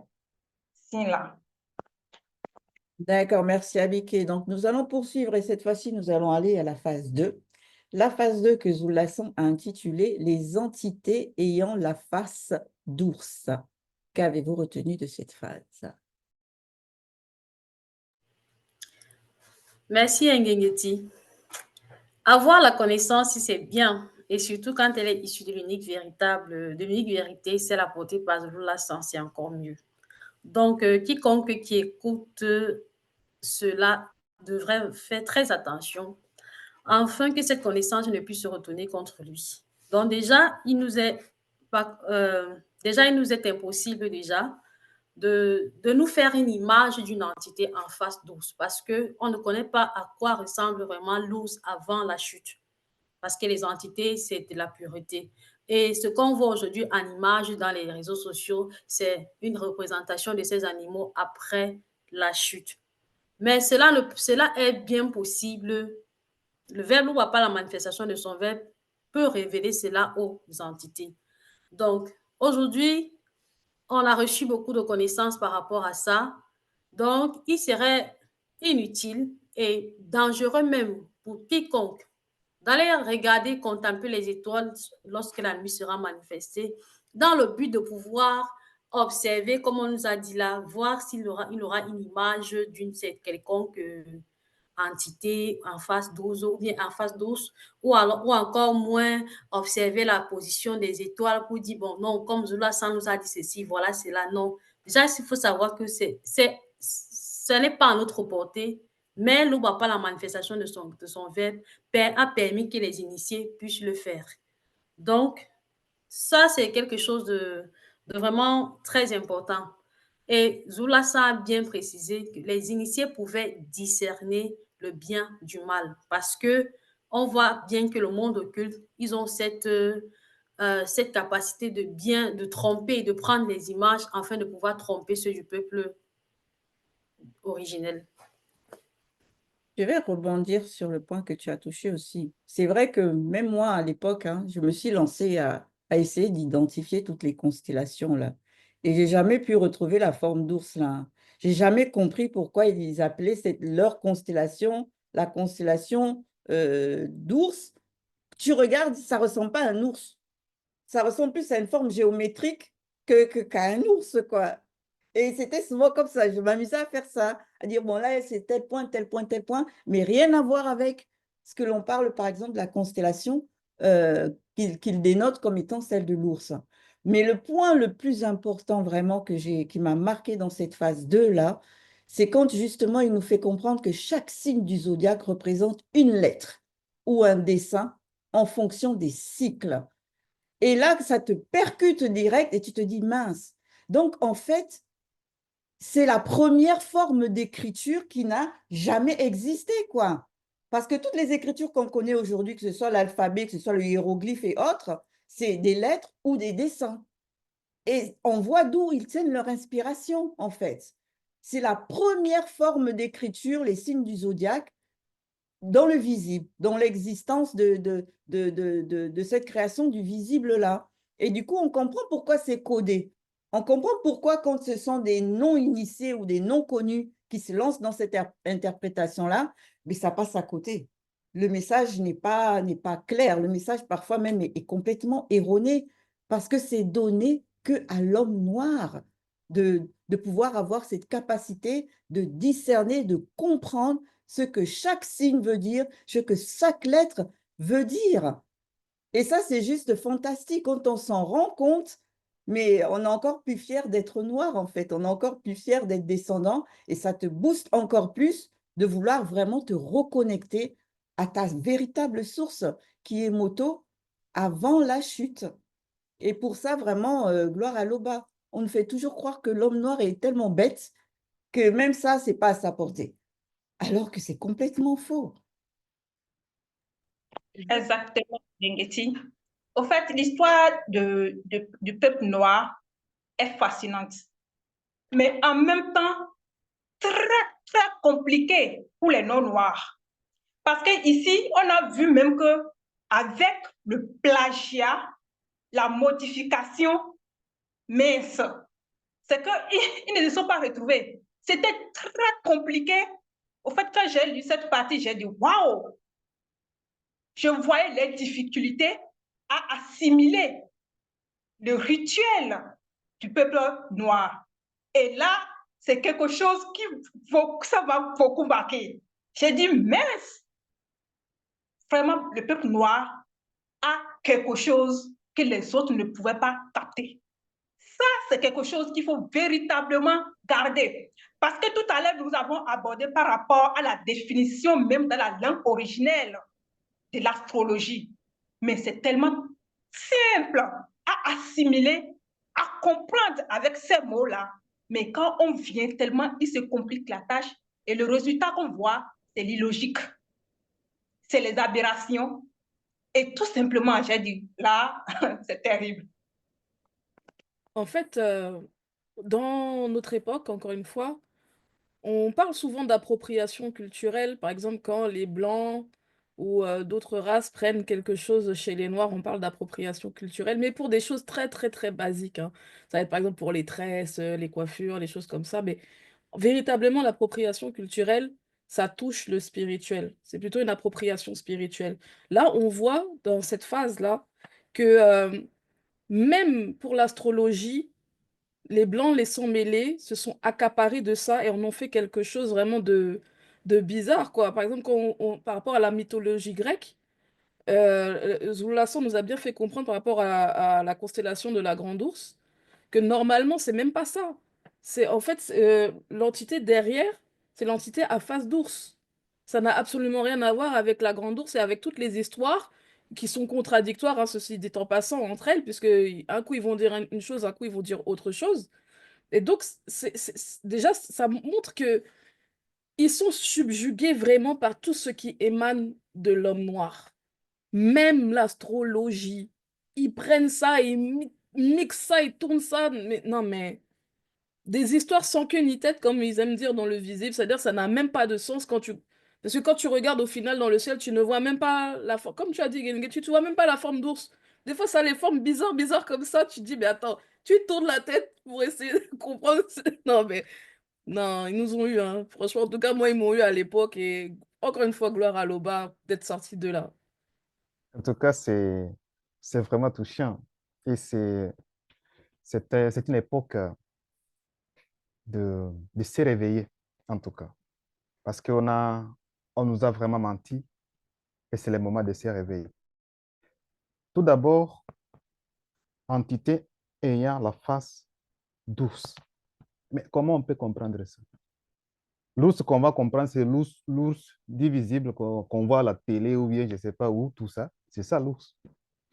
Speaker 2: signes-là.
Speaker 1: D'accord, merci Abike. Donc, nous allons poursuivre et cette fois-ci, nous allons aller à la phase 2. La phase 2 que Zulu Lassan a intitulée « Les entités ayant la face d'ours ». Qu'avez-vous retenu de cette phase?
Speaker 3: Merci, Nguengeti. Avoir la connaissance, c'est bien, et surtout quand elle est issue de l'unique vérité, c'est la portée par Zulu Lassan, c'est encore mieux. Donc, quiconque qui écoute cela devrait faire très attention afin que cette connaissance ne puisse se retourner contre lui. Donc, déjà, il nous est impossible déjà de nous faire une image d'une entité en face d'ours parce qu'on ne connaît pas à quoi ressemble vraiment l'ours avant la chute. Parce que les entités, c'est de la pureté. Et ce qu'on voit aujourd'hui en image dans les réseaux sociaux, c'est une représentation de ces animaux après la chute. Mais cela est bien possible. Le verbe ne voit pas la manifestation de son verbe peut révéler cela aux entités. Donc, aujourd'hui, on a reçu beaucoup de connaissances par rapport à ça. Donc, il serait inutile et dangereux même pour quiconque d'aller regarder, contempler les étoiles lorsque la nuit sera manifestée, dans le but de pouvoir observer, comme on nous a dit là, voir s'il aura une image d'une quelconque entité en face d'ours ou bien en face d'ours, ou encore moins observer la position des étoiles pour dire, bon, non, comme Zulu Lassan nous a dit ceci, voilà, c'est là, non. Déjà, il faut savoir que ce n'est pas à notre portée, mais ne voit pas la manifestation de son verbe a permis que les initiés puissent le faire. Donc, ça, c'est quelque chose de vraiment très important. Et Zulasa a bien précisé que les initiés pouvaient discerner le bien du mal parce que on voit bien que le monde occulte, ils ont cette capacité de tromper, de prendre les images afin de pouvoir tromper ceux du peuple originel.
Speaker 1: Je vais rebondir sur le point que tu as touché aussi. C'est vrai que même moi, à l'époque, hein, je me suis lancée à essayer d'identifier toutes les constellations là. Et j'ai jamais pu retrouver la forme d'ours là, hein. J'ai jamais compris pourquoi ils appelaient leur constellation la constellation d'ours. Tu regardes, ça ressemble pas à un ours. Ça ressemble plus à une forme géométrique qu'à un ours, quoi. Et c'était souvent comme ça. Je m'amusais à faire ça, à dire, bon, là, c'est tel point, tel point, tel point, mais rien à voir avec ce que l'on parle, par exemple, de la constellation qu'il dénote comme étant celle de l'ours. Mais le point le plus important vraiment qui m'a marqué dans cette phase 2 là, c'est quand justement il nous fait comprendre que chaque signe du zodiaque représente une lettre ou un dessin en fonction des cycles. Et là, ça te percute direct et tu te dis, mince. Donc, en fait, c'est la première forme d'écriture qui n'a jamais existé, quoi. Parce que toutes les écritures qu'on connaît aujourd'hui, que ce soit l'alphabet, que ce soit le hiéroglyphe et autres, c'est des lettres ou des dessins. Et on voit d'où ils tiennent leur inspiration, en fait. C'est la première forme d'écriture, les signes du zodiaque, dans le visible, dans l'existence de cette création du visible-là. Et du coup, on comprend pourquoi c'est codé. On comprend pourquoi quand ce sont des non-initiés ou des non-connus qui se lancent dans cette interprétation-là, mais ça passe à côté. Le message n'est pas clair. Le message, parfois même, est complètement erroné parce que c'est donné qu'à l'homme noir de pouvoir avoir cette capacité de discerner, de comprendre ce que chaque signe veut dire, ce que chaque lettre veut dire. Et ça, c'est juste fantastique. Quand on s'en rend compte, mais on est encore plus fier d'être noir, en fait. On est encore plus fier d'être descendant. Et ça te booste encore plus de vouloir vraiment te reconnecter à ta véritable source, qui est Moto, avant la chute. Et pour ça, vraiment, gloire à l'Oba. On nous fait toujours croire que l'homme noir est tellement bête que même ça, c'est pas à sa portée. Alors que c'est complètement faux.
Speaker 2: Exactement, Ngeti. Au fait, l'histoire du peuple noir est fascinante, mais en même temps très, très compliquée pour les non-noirs. Parce qu'ici, on a vu même que avec le plagiat, la modification mince, c'est qu'ils ne se sont pas retrouvés. C'était très compliqué. Au fait, quand j'ai lu cette partie, j'ai dit waouh! Je voyais les difficultés à assimiler le rituel du peuple noir. Et là, c'est quelque chose ça va beaucoup marquer. J'ai dit, mince, vraiment, le peuple noir a quelque chose que les autres ne pouvaient pas capter. Ça, c'est quelque chose qu'il faut véritablement garder. Parce que tout à l'heure, nous avons abordé par rapport à la définition même de la langue originelle de l'astrologie. Mais c'est tellement simple à assimiler, à comprendre avec ces mots-là. Mais quand on vient tellement, il se complique la tâche et le résultat qu'on voit, c'est l'illogique. C'est les aberrations. Et tout simplement, j'ai dit, là, c'est terrible.
Speaker 9: En fait, dans notre époque, encore une fois, on parle souvent d'appropriation culturelle. Par exemple, quand les Blancs ou d'autres races prennent quelque chose chez les Noirs, on parle d'appropriation culturelle, mais pour des choses très, très, très basiques, hein. Ça va être par exemple pour les tresses, les coiffures, les choses comme ça. Mais véritablement, l'appropriation culturelle, ça touche le spirituel. C'est plutôt une appropriation spirituelle. Là, on voit dans cette phase-là que même pour l'astrologie, les Blancs les sont mêlés, se sont accaparés de ça et en ont fait quelque chose vraiment de bizarre, quoi. Par exemple, par rapport à la mythologie grecque, Zoulasson nous a bien fait comprendre par rapport à la constellation de la Grande Ourse que normalement, c'est même pas ça. C'est en fait l'entité derrière, c'est l'entité à face d'ours. Ça n'a absolument rien à voir avec la Grande Ourse et avec toutes les histoires qui sont contradictoires, hein, ceci dit en passant, entre elles, puisque un coup ils vont dire une chose, un coup ils vont dire autre chose. Et donc, déjà, ça montre que ils sont subjugués vraiment par tout ce qui émane de l'homme noir. Même l'astrologie. Ils prennent ça, ils mixent ça, ils tournent ça. Mais non, mais des histoires sans queue ni tête, comme ils aiment dire dans le visible, c'est-à-dire ça n'a même pas de sens quand tu... Parce que quand tu regardes au final dans le ciel, tu ne vois même pas la forme... Comme tu as dit, Genge, tu ne vois même pas la forme d'ours. Des fois, ça a les formes bizarres comme ça. Tu te dis, mais attends, tu tournes la tête pour essayer de comprendre. Non, mais... Non, ils nous ont eu, hein. Franchement, en tout cas, moi, ils m'ont eu à l'époque. Et encore une fois, gloire à Loba d'être sorti de là.
Speaker 7: En tout cas, c'est vraiment touchant. Et c'est une époque de se réveiller, en tout cas. Parce on nous a vraiment menti et c'est le moment de se réveiller. Tout d'abord, entité ayant la face d'ours. Mais comment on peut comprendre ça? L'ours qu'on va comprendre, c'est l'ours divisible qu'on voit à la télé ou bien je ne sais pas où, tout ça. C'est ça l'ours.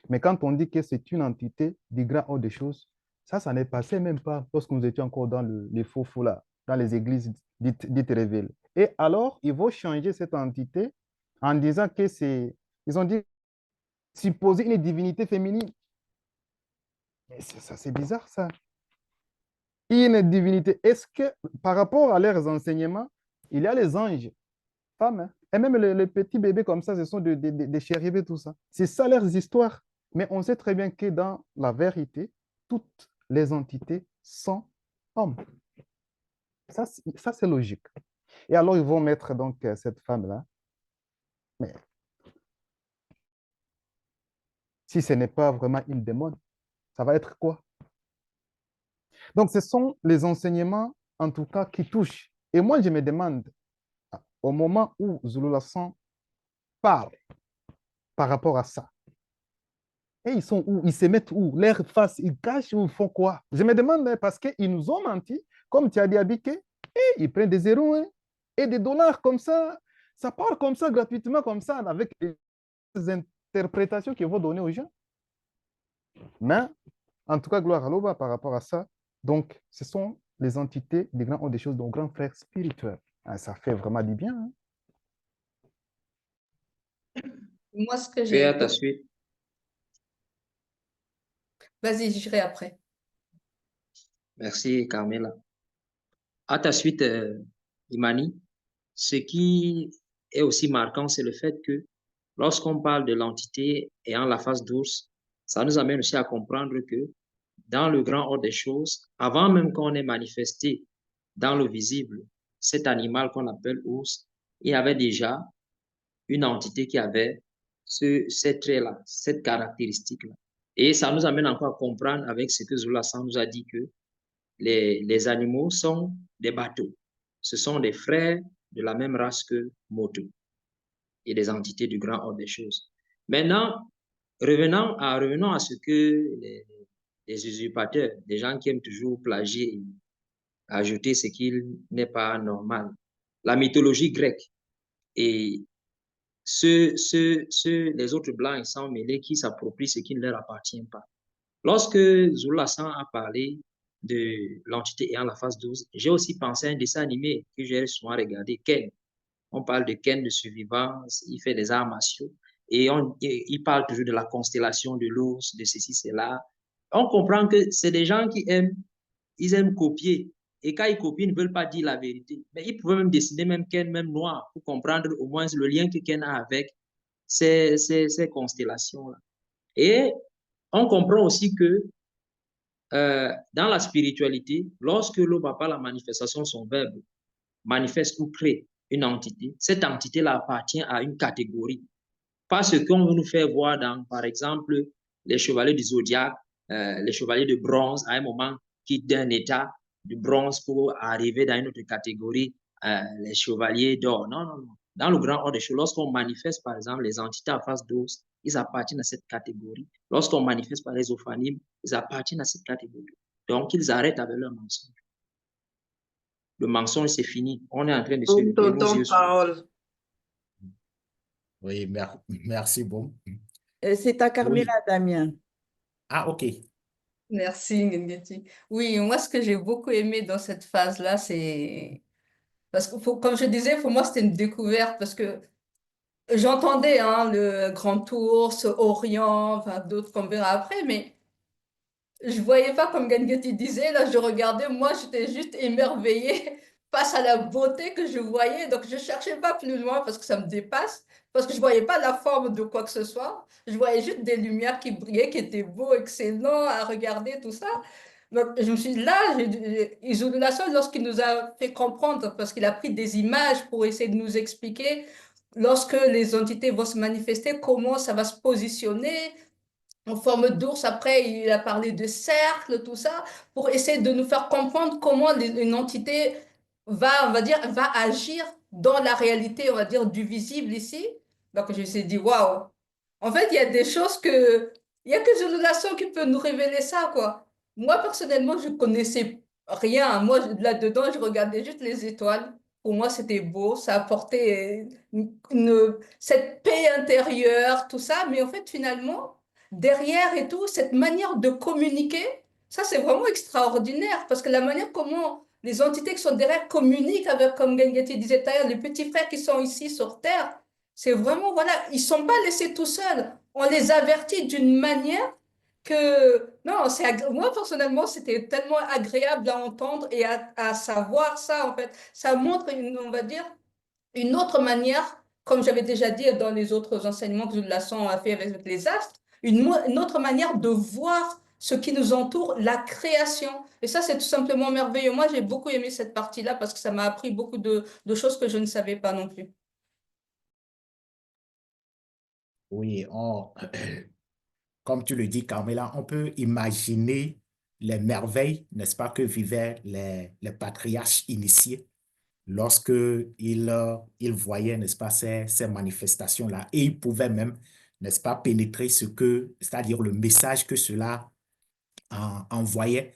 Speaker 7: Mais quand on dit que c'est une entité du grand ordre des choses, ça ne passait même pas lorsque nous étions encore dans les faux là, dans les églises dites révélées. Et alors, ils vont changer cette entité en disant que c'est, ils ont dit, supposer une divinité féminine. Mais ça, c'est bizarre, ça. Une divinité. Est-ce que, par rapport à leurs enseignements, il y a les anges, femmes, hein, et même les petits bébés comme ça, ce sont des chérubins, tout ça. C'est ça leurs histoires. Mais on sait très bien que dans la vérité, toutes les entités sont hommes. Ça, c'est logique. Et alors, ils vont mettre donc cette femme-là. Mais si ce n'est pas vraiment une démon, ça va être quoi? Donc, ce sont les enseignements, en tout cas, qui touchent. Et moi, je me demande, au moment où Zulu Lassan parle par rapport à ça, et ils sont où? Ils se mettent où? Leur face, ils cachent ou ils font quoi? Je me demande, parce qu'ils nous ont menti, comme tu as dit à Biké, et ils prennent des zéros hein, et des dollars comme ça. Ça part comme ça, gratuitement, comme ça, avec des interprétations qu'ils vont donner aux gens. Mais, en tout cas, gloire à l'Oba par rapport à ça. Donc, ce sont les entités des grands des choses, donc grands frères spirituels. Ah, ça fait vraiment du bien. Hein?
Speaker 4: Moi, ce que
Speaker 8: Fais à
Speaker 4: j'ai...
Speaker 8: ta suite.
Speaker 4: Vas-y, j'irai après.
Speaker 8: Merci, Carmela. À ta suite, Imani, ce qui est aussi marquant, c'est le fait que lorsqu'on parle de l'entité ayant la face d'ours, ça nous amène aussi à comprendre que dans le grand ordre des choses, avant même qu'on ait manifesté dans le visible cet animal qu'on appelle ours, il y avait déjà une entité qui avait ces traits-là, cette caractéristique-là. Et ça nous amène encore à comprendre avec ce que Zulasan nous a dit que les animaux sont des bateaux. Ce sont des frères de la même race que Moto et des entités du grand ordre des choses. Maintenant, revenons à ce que les usurpateurs, des gens qui aiment toujours plagier et ajouter ce qui n'est pas normal. La mythologie grecque et les autres blancs, ils sont mêlés qui s'approprient ce qui ne leur appartient pas. Lorsque Zulasan a parlé de l'entité ayant la face 12, j'ai aussi pensé à un dessin animé que j'ai souvent regardé, Ken. On parle de Ken, de survivance, il fait des arts martiaux et il parle toujours de la constellation de l'ours, de ceci, cela. On comprend que c'est des gens qui aiment copier. Et quand ils copient, ils ne veulent pas dire la vérité. Mais ils pouvaient même dessiner même Ken, même noir, pour comprendre au moins le lien que Ken a avec ces constellations-là. Et on comprend aussi que dans la spiritualité, lorsque l'eau par la manifestation de son verbe manifeste ou crée une entité, cette entité-là appartient à une catégorie. Pas ce qu'on nous fait voir dans, par exemple, les chevaliers du zodiaque, les chevaliers de bronze, à un moment, quittent d'un état de bronze pour arriver dans une autre catégorie, les chevaliers d'or. Non, non, non. Dans le grand ordre des choses, lorsqu'on manifeste, par exemple, les entités en face d'os, ils appartiennent à cette catégorie. Lorsqu'on manifeste par les ophanimes, ils appartiennent à cette catégorie. Donc, ils arrêtent avec leur mensonge. Le mensonge, c'est fini. On est en train de se lever nos yeux sur...
Speaker 5: Parole.
Speaker 6: Oui, merci, bon.
Speaker 1: C'est à Carmela,
Speaker 6: Oui.
Speaker 1: Damien.
Speaker 6: Ah, ok.
Speaker 4: Merci, Ngengeti. Oui, moi, ce que j'ai beaucoup aimé dans cette phase-là, c'est... Parce que, comme je disais, pour moi, c'était une découverte parce que j'entendais hein, le Grand Ours, Orient, enfin, d'autres qu'on verra après, mais je voyais pas comme Gengeti disait, là, je regardais, moi, j'étais juste émerveillée face à la beauté que je voyais. Donc, je cherchais pas plus loin parce que ça me dépasse, parce que je voyais pas la forme de quoi que ce soit. Je voyais juste des lumières qui brillaient, qui étaient beaux, excellents à regarder, tout ça. Donc, je me suis dit, là, Isolde Lassonde, lorsqu'il nous a fait comprendre, parce qu'il a pris des images pour essayer de nous expliquer, lorsque les entités vont se manifester, comment ça va se positionner, en forme d'ours. Après, il a parlé de cercle, tout ça, pour essayer de nous faire comprendre comment une entité va, on va dire, va agir dans la réalité, on va dire, du visible ici. Donc, je me suis dit, waouh, en fait, il y a des choses que, il y a que Zulu qui peut nous révéler ça, quoi. Moi, personnellement, je connaissais rien. Moi, là-dedans, je regardais juste les étoiles. Pour moi, c'était beau, ça apportait cette paix intérieure, tout ça. Mais en fait, finalement, derrière et tout, cette manière de communiquer, ça c'est vraiment extraordinaire parce que la manière comment les entités qui sont derrière communiquent avec, comme Gengeti disait tout à l'heure, les petits frères qui sont ici sur Terre, c'est vraiment, voilà, ils sont pas laissés tout seuls. On les avertit d'une manière que, non, moi personnellement, c'était tellement agréable à entendre et à savoir ça, en fait. Ça montre, on va dire, une autre manière, comme j'avais déjà dit dans les autres enseignements que Jules Lasson a fait avec les astres, une autre manière de voir ce qui nous entoure, la création. Et ça, c'est tout simplement merveilleux. Moi, j'ai beaucoup aimé cette partie-là parce que ça m'a appris beaucoup de choses que je ne savais pas non plus.
Speaker 6: Oui, comme tu le dis, Carmela, on peut imaginer les merveilles, n'est-ce pas, que vivaient les patriarches initiés lorsque ils voyaient, n'est-ce pas, ces manifestations-là. Et ils pouvaient même, n'est-ce pas, pénétrer c'est-à-dire le message que cela envoyait.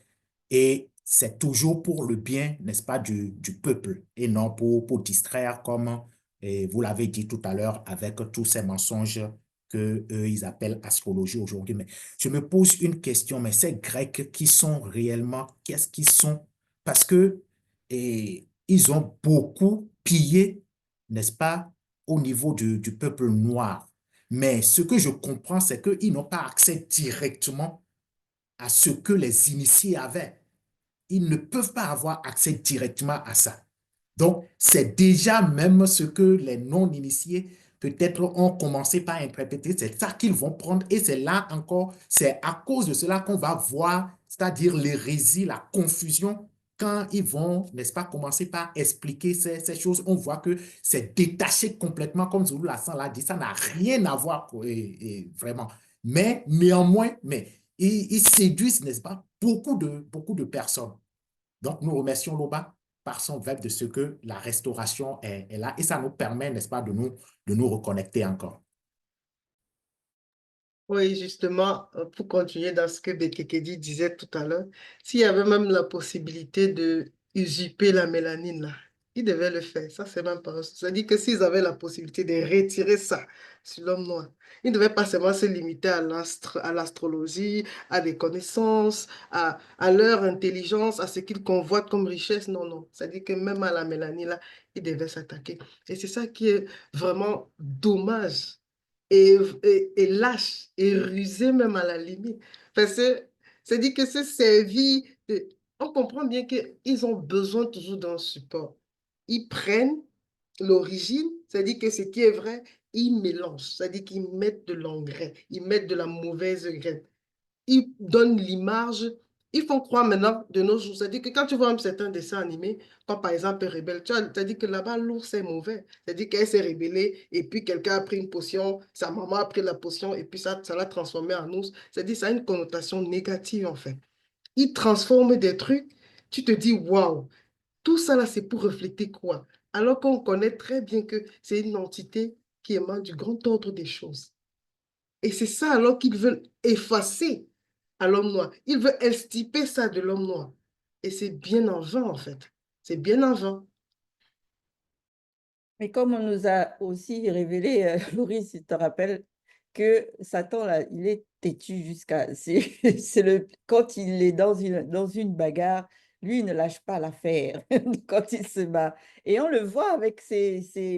Speaker 6: Et c'est toujours pour le bien, n'est-ce pas, du peuple et non pour distraire, comme vous l'avez dit tout à l'heure, avec tous ces mensonges que ils appellent astrologie aujourd'hui. Mais je me pose une question, mais ces Grecs qui sont réellement, qu'est-ce qu'ils sont? Parce que ils ont beaucoup pillé, n'est-ce pas, au niveau du peuple noir. Mais ce que je comprends, c'est qu'ils n'ont pas accès directement à ce que les initiés avaient. Ils ne peuvent pas avoir accès directement à ça. Donc, c'est déjà même ce que les non-initiés peut-être ont commencé par interpréter, c'est ça qu'ils vont prendre et c'est là encore, c'est à cause de cela qu'on va voir, c'est-à-dire l'hérésie, la confusion, quand ils vont, n'est-ce pas, commencer par expliquer ces choses, on voit que c'est détaché complètement, comme Zulu Lassan l'a dit, ça n'a rien à voir vraiment. Mais néanmoins, ils séduisent, n'est-ce pas, beaucoup de personnes. Donc, nous remercions Loba par son web de ce que la restauration est là et ça nous permet, n'est-ce pas, de nous reconnecter encore.
Speaker 5: Oui, justement, pour continuer dans ce que Bekekedi disait tout à l'heure, s'il y avait même la possibilité de usurper la mélanine, là, ils devaient le faire. Ça, c'est même pas... C'est-à-dire que s'ils avaient la possibilité de retirer ça sur l'homme noir, ils ne devaient pas seulement se limiter à l'astrologie, à des connaissances, à leur intelligence, à ce qu'ils convoitent comme richesse. Non, non. C'est-à-dire que même à la mélanine, là, ils devaient s'attaquer. Et c'est ça qui est vraiment dommage et lâche et rusé même à la limite. Parce que c'est-à-dire que c'est servi, on comprend bien qu'ils ont besoin toujours d'un support. Ils prennent l'origine, c'est-à-dire que ce qui est vrai, ils mélangent, c'est-à-dire qu'ils mettent de l'engrais, ils mettent de la mauvaise graine, ils donnent l'image, ils font croire maintenant de nos jours. C'est-à-dire que quand tu vois un certain dessin animé, comme par exemple Rebelle, tu as dit que là-bas, l'ours est mauvais. C'est-à-dire qu'elle s'est rébellée et puis quelqu'un a pris une potion, sa maman a pris la potion et puis ça l'a transformé en ours. C'est-à-dire que ça a une connotation négative en fait. Ils transforment des trucs, tu te dis waouh, tout ça là, c'est pour refléter quoi? Alors qu'on connaît très bien que c'est une entité qui émane du grand ordre des choses. Et c'est ça alors qu'ils veulent effacer à l'homme noir. Ils veulent extirper ça de l'homme noir. Et c'est bien en vain, en fait. C'est bien en vain.
Speaker 1: Mais comme on nous a aussi révélé, Laurie, si tu te rappelles, que Satan, là, il est têtu jusqu'à... Quand il est dans une bagarre, lui, il ne lâche pas l'affaire quand il se bat. Et on le voit avec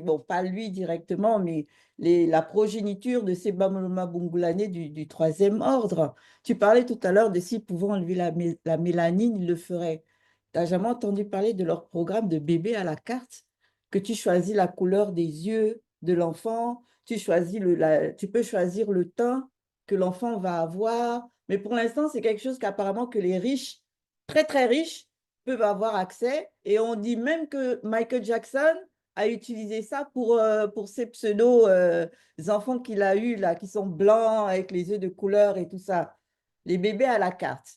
Speaker 1: bon, pas lui directement, mais la progéniture de ces Bamoloma Bungulane du troisième ordre. Tu parlais tout à l'heure de s'ils pouvaient enlever la mélanine, ils le feraient. Tu n'as jamais entendu parler de leur programme de bébé à la carte, que tu choisis la couleur des yeux de l'enfant, tu peux choisir le teint que l'enfant va avoir. Mais pour l'instant, c'est quelque chose qu'apparemment que les riches, très très riches, peuvent avoir accès. Et on dit même que Michael Jackson a utilisé ça pour ces pseudo-enfants qu'il a eus, là, qui sont blancs, avec les yeux de couleur et tout ça. Les bébés à la carte.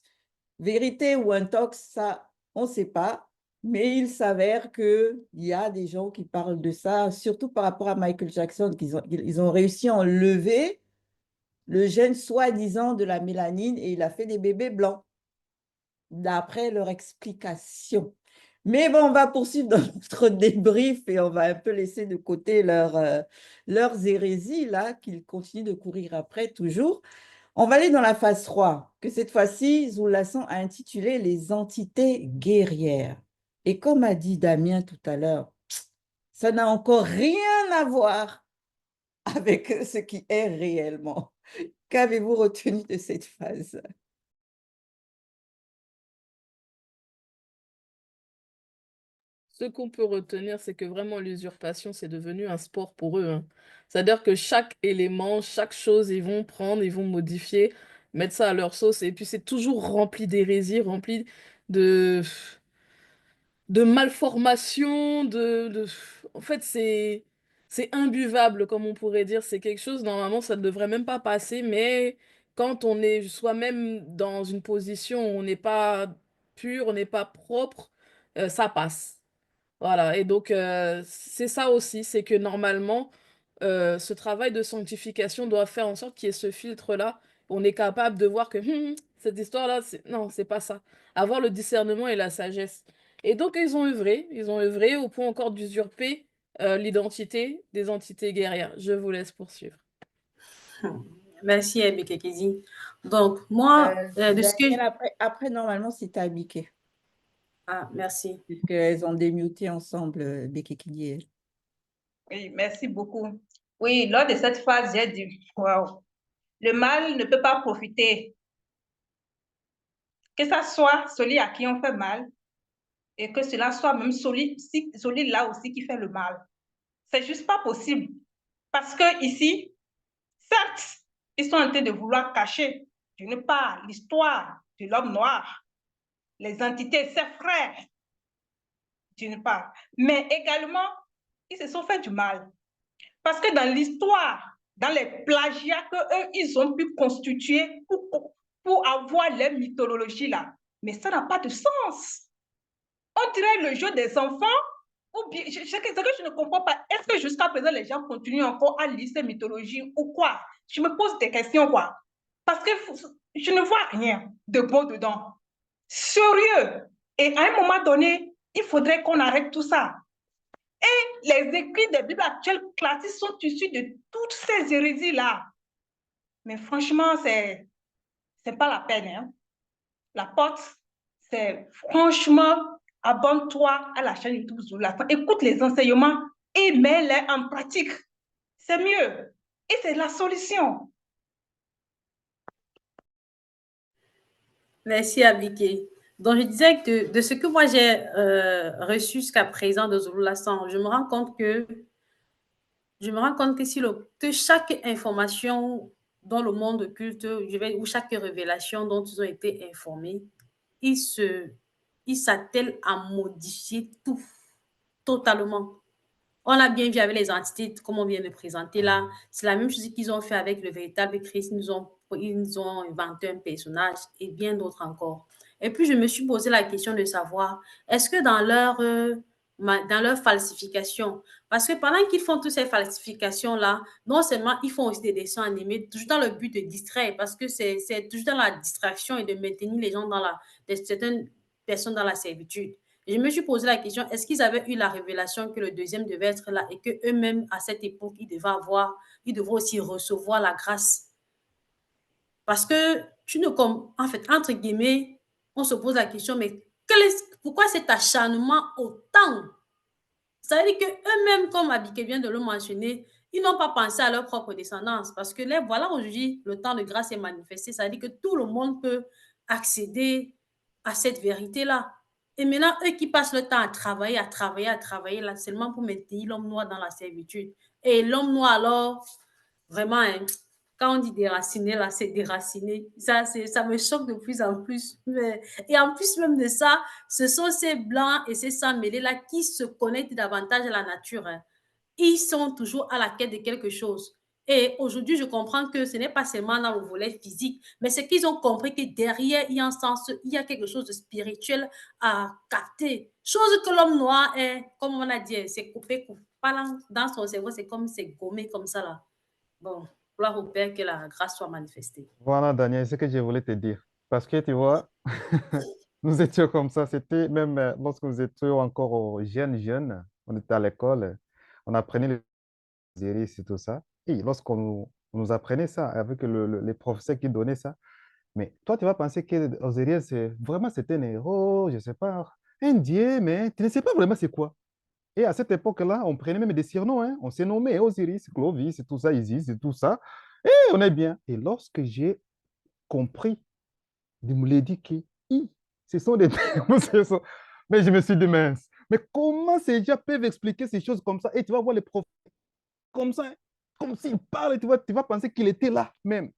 Speaker 1: Vérité ou intox, ça, on ne sait pas. Mais il s'avère qu'il y a des gens qui parlent de ça, surtout par rapport à Michael Jackson, ils ont réussi à enlever le gène soi-disant de la mélanine et il a fait des bébés blancs, d'après leur explication. Mais bon, on va poursuivre dans notre débrief et on va un peu laisser de côté leurs hérésies, là, qu'ils continuent de courir après toujours. On va aller dans la phase 3, que cette fois-ci, Zoulassan a intitulé « Les entités guerrières ». Et comme a dit Damien tout à l'heure, ça n'a encore rien à voir avec ce qui est réellement. Qu'avez-vous retenu de cette phase?
Speaker 9: Ce qu'on peut retenir, c'est que vraiment l'usurpation, c'est devenu un sport pour eux, hein. C'est-à-dire que chaque élément, chaque chose, ils vont prendre, ils vont modifier, mettre ça à leur sauce. Et puis c'est toujours rempli d'hérésie, rempli de, de malformations, En fait, c'est imbuvable, comme on pourrait dire. C'est quelque chose, normalement, ça ne devrait même pas passer. Mais quand on est soi-même dans une position où on n'est pas pur, on n'est pas propre, ça passe. Voilà, et donc c'est ça aussi, c'est que normalement, ce travail de sanctification doit faire en sorte qu'il y ait ce filtre-là. On est capable de voir que cette histoire-là, non, c'est pas ça. Avoir le discernement et la sagesse. Et donc ils ont œuvré au point encore d'usurper l'identité des entités guerrières. Je vous laisse poursuivre.
Speaker 3: Merci, Bekekezi. Donc, moi, de ce que...
Speaker 1: Daniel, après, normalement, c'est à Biké.
Speaker 3: Ah, merci.
Speaker 1: Puisqu'elles ont démuté ensemble, Bekekezi.
Speaker 2: Oui, merci beaucoup. Oui, lors de cette phase, j'ai dit, waouh, le mal ne peut pas profiter. Que ça soit celui à qui on fait mal et que cela soit même celui là aussi qui fait le mal. C'est juste pas possible. Parce que ici, certes, ils sont en train de vouloir cacher, d'une part, l'histoire de l'homme noir, les entités, ses frères, d'une part, mais également, ils se sont fait du mal. Parce que dans l'histoire, dans les plagiats qu'eux, ils ont pu constituer pour avoir les mythologies là, mais ça n'a pas de sens. On dirait le jeu des enfants, ou bien, ce que je ne comprends pas, est-ce que jusqu'à présent, les gens continuent encore à lire ces mythologies ou quoi? Je me pose des questions, quoi. Parce que je ne vois rien de beau dedans. Sérieux. Et à un moment donné, il faudrait qu'on arrête tout ça. Et les écrits des Bibles actuelles classiques sont issus de toutes ces hérésies-là. Mais franchement, c'est pas la peine. Hein. La porte, c'est franchement, abonne-toi à la chaîne YouTube Zoulassan. Écoute les enseignements et mets-les en pratique. C'est mieux. Et c'est la solution.
Speaker 3: Merci, Abiké. Donc, je disais que de ce que moi j'ai reçu jusqu'à présent de Zoulassan, je me rends compte que que chaque information dans le monde occulte, ou chaque révélation dont ils ont été informés, ils s'attellent à modifier tout, totalement. On l'a bien vu avec les entités, comme on vient de présenter là. C'est la même chose qu'ils ont fait avec le véritable Christ. Ils nous ont inventé un personnage et bien d'autres encore. Et puis, je me suis posé la question de savoir, est-ce que dans leur falsification, parce que pendant qu'ils font toutes ces falsifications-là, non seulement ils font aussi des dessins animés, toujours dans le but de distraire, parce que c'est toujours dans la distraction et de maintenir les gens certaines personnes dans la servitude. Et je me suis posé la question, est-ce qu'ils avaient eu la révélation que le deuxième devait être là et qu'eux-mêmes, à cette époque, ils devaient aussi recevoir la grâce? Parce que en fait, entre guillemets, on se pose la question, mais pourquoi cet acharnement autant? Ça veut dire qu'eux-mêmes, comme Abike vient de le mentionner, ils n'ont pas pensé à leur propre descendance. Parce que là, voilà, aujourd'hui, le temps de grâce est manifesté. Ça veut dire que tout le monde peut accéder à cette vérité-là. Et maintenant, eux qui passent le temps à travailler, là, seulement pour maintenir l'homme noir dans la servitude. Et l'homme noir, alors, vraiment, hein, quand on dit déraciner, là, c'est déraciner. Ça me choque de plus en plus. Et en plus même de ça, ce sont ces blancs et ces sangs mêlés-là qui se connectent davantage à la nature. Hein. Ils sont toujours à la quête de quelque chose. Et aujourd'hui, je comprends que ce n'est pas seulement dans le volet physique, mais c'est qu'ils ont compris que derrière, il y a quelque chose de spirituel à capter. Chose que l'homme noir est, comme on a dit, c'est coupé. Dans son cerveau, c'est comme c'est gommé comme ça là. Bon, gloire au Père, que la grâce soit manifestée.
Speaker 7: Voilà, Daniel, c'est ce que je voulais te dire. Parce que tu vois, nous étions comme ça. C'était même lorsque nous étions encore jeunes, on était à l'école, on apprenait les Osiris et tout ça. Et on nous apprenait ça avec les professeurs qui donnaient ça. Mais toi, tu vas penser que Osiris, c'était un héros, je ne sais pas, un dieu, mais tu ne sais pas vraiment c'est quoi. Et à cette époque-là, on prenait même des surnoms, hein. On s'est nommé Osiris, Clovis, et tout ça, Isis, et tout ça. Et on est bien. Et lorsque j'ai compris, je me l'ai dit que ce sont des termes, mais je me suis dit, mince, mais comment ces gens peuvent expliquer ces choses comme ça? Et tu vas voir les profs comme ça, hein, comme s'ils parlent, et tu vas penser qu'il était là même.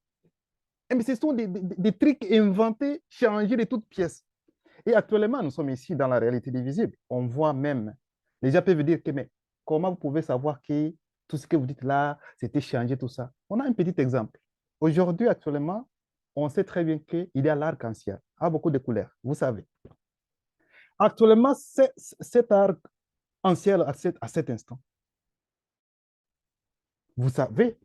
Speaker 7: Et mais ce sont des trucs inventés, changés de toutes pièces. Et actuellement, nous sommes ici dans la réalité des visibles. On voit même, les gens peuvent dire que, mais comment vous pouvez savoir que tout ce que vous dites là, c'était changé, tout ça? On a un petit exemple. Aujourd'hui, actuellement, on sait très bien qu'il y a l'arc-en-ciel, a beaucoup de couleurs, vous savez. Actuellement, cet arc-en-ciel à cet instant, vous savez,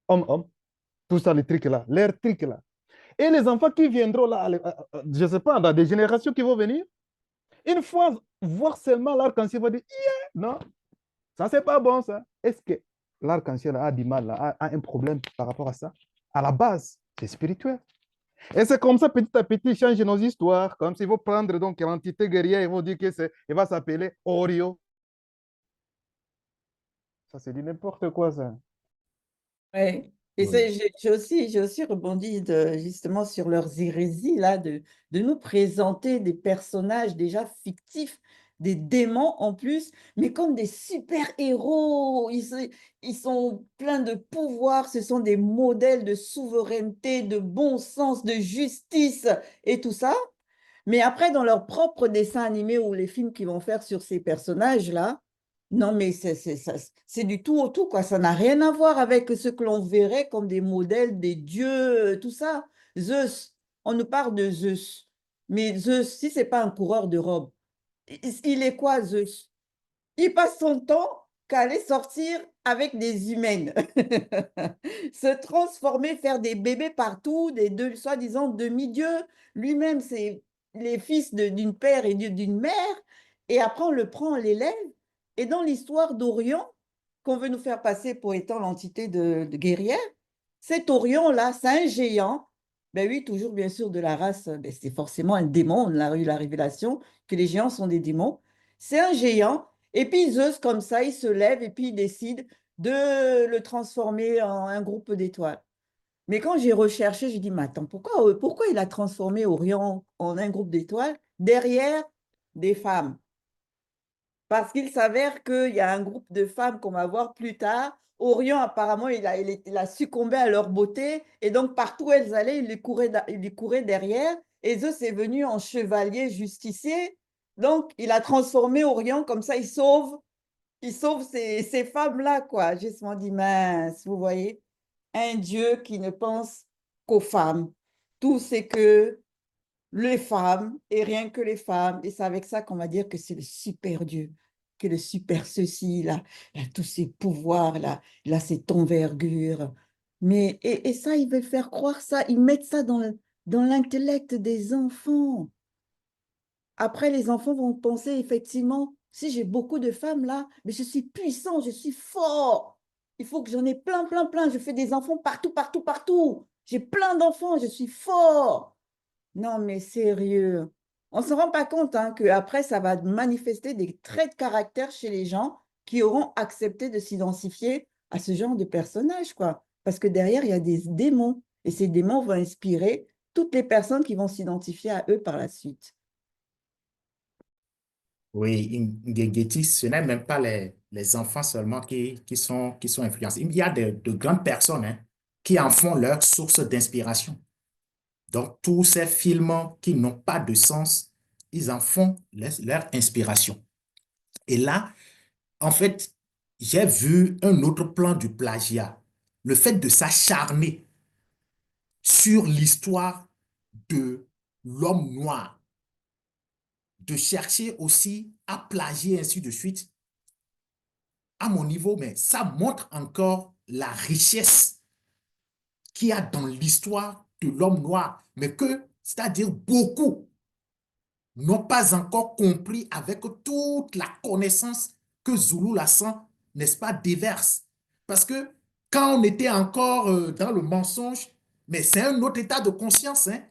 Speaker 7: homme, tout ça, les trucs là, les trucs là. Et les enfants qui viendront là, je ne sais pas, dans des générations qui vont venir, une fois voir seulement l'arc-en-ciel, va dire, yeah, non, ça c'est pas bon ça. Est-ce que l'arc-en-ciel a du mal, a un problème par rapport à ça? À la base, c'est spirituel. Et c'est comme ça, petit à petit, ils changent nos histoires. Comme s'ils vont prendre donc l'entité guerrière, ils vont dire qu'il va s'appeler Orio. Ça, c'est du n'importe quoi, ça.
Speaker 1: Ouais. Et
Speaker 7: Oui.
Speaker 1: j'ai aussi rebondi justement sur leurs hérésies, là, de nous présenter des personnages déjà fictifs, des démons en plus, mais comme des super-héros. Ils sont pleins de pouvoir, ce sont des modèles de souveraineté, de bon sens, de justice et tout ça. Mais après, dans leurs propres dessins animés ou les films qu'ils vont faire sur ces personnages-là, non, mais c'est du tout au tout, quoi. Ça n'a rien à voir avec ce que l'on verrait comme des modèles des dieux, tout ça. Zeus, on nous parle de Zeus. Mais Zeus, si ce n'est pas un coureur de robe, il est quoi, Zeus? Il passe son temps qu'à aller sortir avec des humaines, se transformer, faire des bébés partout, soi-disant demi-dieux. Lui-même, c'est les fils d'une père et d'une mère. Et après, on le prend, on l'élève. Et dans l'histoire d'Orion, qu'on veut nous faire passer pour étant l'entité de guerrière, cet Orion-là, c'est un géant. Ben oui, toujours bien sûr de la race, ben c'est forcément un démon. On a eu la révélation que les géants sont des démons. C'est un géant. Et puis Zeus, comme ça, il se lève et puis il décide de le transformer en un groupe d'étoiles. Mais quand j'ai recherché, j'ai dit, mais attends, pourquoi il a transformé Orion en un groupe d'étoiles derrière des femmes? Parce qu'il s'avère qu'il y a un groupe de femmes qu'on va voir plus tard. Orion, apparemment, il a succombé à leur beauté. Et donc, partout où elles allaient, il lui courait derrière. Et Zeus est venu en chevalier justicier. Donc, il a transformé Orion comme ça, il sauve ces femmes-là, quoi. J'ai souvent dit, mince, vous voyez, un Dieu qui ne pense qu'aux femmes. Tout c'est que les femmes et rien que les femmes. Et c'est avec ça qu'on va dire que c'est le super Dieu, que le super ceci, il a tous ses pouvoirs, il a cette envergure. Mais, et ça, ils veulent faire croire ça, ils mettent ça dans l'intellect des enfants. Après, les enfants vont penser effectivement, si j'ai beaucoup de femmes là, mais je suis puissant, je suis fort. Il faut que j'en ai plein, plein, plein. Je fais des enfants partout, partout, partout. J'ai plein d'enfants, je suis fort. Non, mais sérieux. On ne se rend pas compte hein, qu'après, ça va manifester des traits de caractère chez les gens qui auront accepté de s'identifier à ce genre de personnage, quoi. Parce que derrière, il y a des démons. Et ces démons vont inspirer toutes les personnes qui vont s'identifier à eux par la suite.
Speaker 6: Oui, Ngengeti, ce n'est même pas les enfants seulement qui sont influencés. Il y a de grandes personnes hein, qui en font leur source d'inspiration. Donc, tous ces films qui n'ont pas de sens, ils en font leur inspiration. Et là, en fait, j'ai vu un autre plan du plagiat. Le fait de s'acharner sur l'histoire de l'homme noir, de chercher aussi à plagier, ainsi de suite, à mon niveau, mais ça montre encore la richesse qu'il y a dans l'histoire de l'homme noir, mais que, c'est-à-dire beaucoup, n'ont pas encore compris avec toute la connaissance que Zulu Lassan, n'est-ce pas, déverse. Parce que quand on était encore dans le mensonge, mais c'est un autre état de conscience, hein.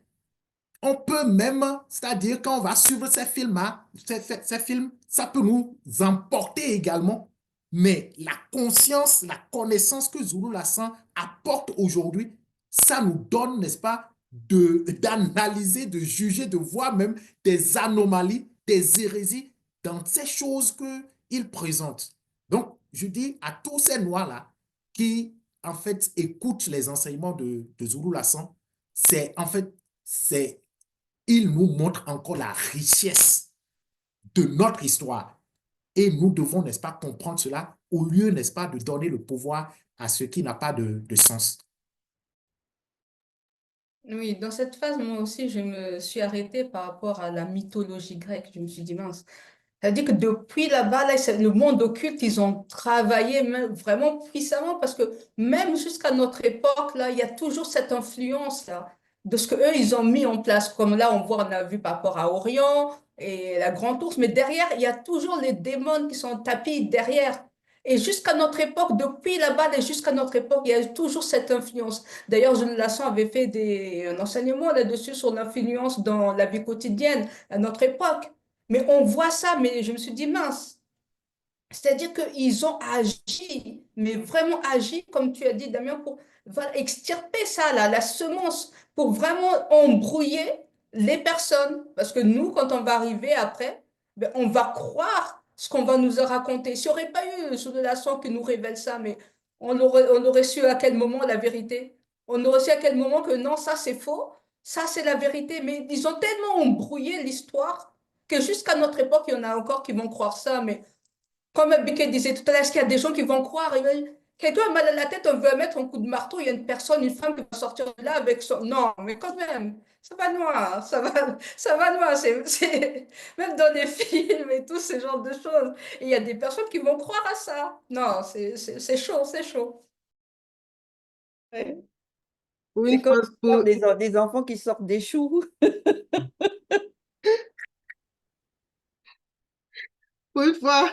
Speaker 6: On peut même, c'est-à-dire quand on va suivre ces films, hein, ces films, ça peut nous emporter également. Mais la conscience, la connaissance que Zulu Lassan apporte aujourd'hui, ça nous donne, n'est-ce pas, d'analyser, de juger, de voir même des anomalies, des hérésies dans ces choses qu'il présente. Donc, je dis à tous ces Noirs-là qui, en fait, écoutent les enseignements de Zulu Lassan, c'est, en fait, il nous montre encore la richesse de notre histoire. Et nous devons, n'est-ce pas, comprendre cela au lieu, n'est-ce pas, de donner le pouvoir à ce qui n'a pas de sens.
Speaker 4: Oui, dans cette phase, moi aussi, je me suis arrêtée par rapport à la mythologie grecque. Je me suis dit, mince, c'est-à-dire que depuis là-bas, là, le monde occulte, ils ont travaillé vraiment puissamment parce que même jusqu'à notre époque, là, il y a toujours cette influence-là de ce que eux ils ont mis en place. Comme là, on voit, on a vu par rapport à Orion et la Grande Ourse, mais derrière, il y a toujours les démons qui sont tapis derrière. Et jusqu'à notre époque, depuis là-bas et jusqu'à notre époque, il y a toujours cette influence. D'ailleurs, Jean Lasson avait fait un enseignement là-dessus sur l'influence dans la vie quotidienne à notre époque. Mais on voit ça, mais je me suis dit, mince, c'est-à-dire qu'ils ont agi, mais vraiment agi, comme tu as dit, Damien, pour voilà, extirper ça, là, la semence, pour vraiment embrouiller les personnes. Parce que nous, quand on va arriver après, ben, on va croire ce qu'on va nous raconter. S'il n'y aurait pas eu sous de la sang qui nous révèle ça, mais on aurait su à quel moment la vérité. On aurait su à quel moment que non, ça c'est faux, ça c'est la vérité. Mais ils ont tellement embrouillé l'histoire que jusqu'à notre époque, il y en a encore qui vont croire ça. Mais comme Biké disait tout à l'heure, est-ce qu'il y a des gens qui vont croire? Quelqu'un a mal à la tête, on veut mettre un coup de marteau, il y a une personne, une femme qui va sortir de là avec son... Non, mais quand même, ça va noir, ça va noir. Même dans les films et tout ce genre de choses. Et il y a des personnes qui vont croire à ça. Non, c'est chaud, c'est chaud.
Speaker 1: Ouais.
Speaker 5: Pour
Speaker 1: C'est
Speaker 5: une
Speaker 1: comme
Speaker 5: fois, pour,
Speaker 1: des enfants qui sortent des choux.
Speaker 5: pour une fois,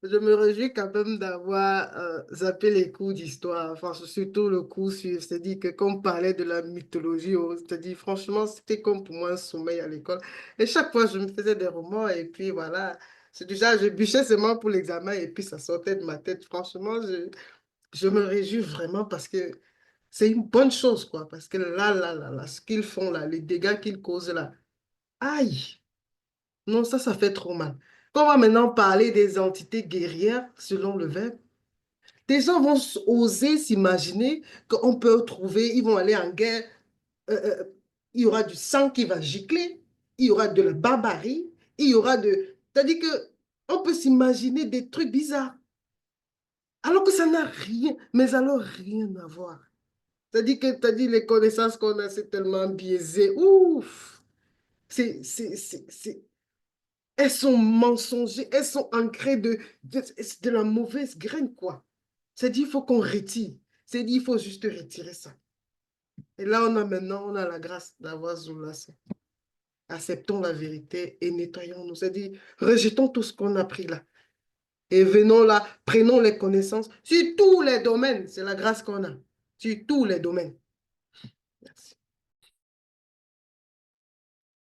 Speaker 5: je me réjouis quand même d'avoir zappé les cours d'histoire, enfin, surtout le cours sur, c'est-à-dire que quand on parlait de la mythologie, c'est-à-dire franchement, c'était comme pour moi un sommeil à l'école. Et chaque fois, je me faisais des romans et puis voilà, c'est déjà, je bûchais seulement pour l'examen et puis ça sortait de ma tête. Franchement, je me réjouis vraiment parce que c'est une bonne chose, quoi, parce que là, ce qu'ils font là, les dégâts qu'ils causent là, aïe! Non, ça fait trop mal. Quand on va maintenant parler des entités guerrières, selon le verbe, des gens vont oser s'imaginer qu'on peut trouver, ils vont aller en guerre, euh, euh, il y aura du sang qui va gicler, il y aura de la barbarie, il y aura de... C'est-à-dire que on peut s'imaginer des trucs bizarres, alors que ça n'a rien, mais alors rien à voir. C'est-à-dire que, c'est-à-dire les connaissances qu'on a, c'est tellement biaisé. Ouf! C'est, elles sont mensongères, elles sont ancrées de la mauvaise graine, quoi. C'est-à-dire, il faut qu'on retire. C'est-à-dire, il faut juste retirer ça. Et là, on a la grâce d'avoir Zoula. acceptons la vérité et nettoyons-nous. C'est-à-dire, rejetons tout ce qu'on a pris là. Et venons là, prenons les connaissances sur tous les domaines. C'est la grâce qu'on a. Sur tous les domaines. Merci.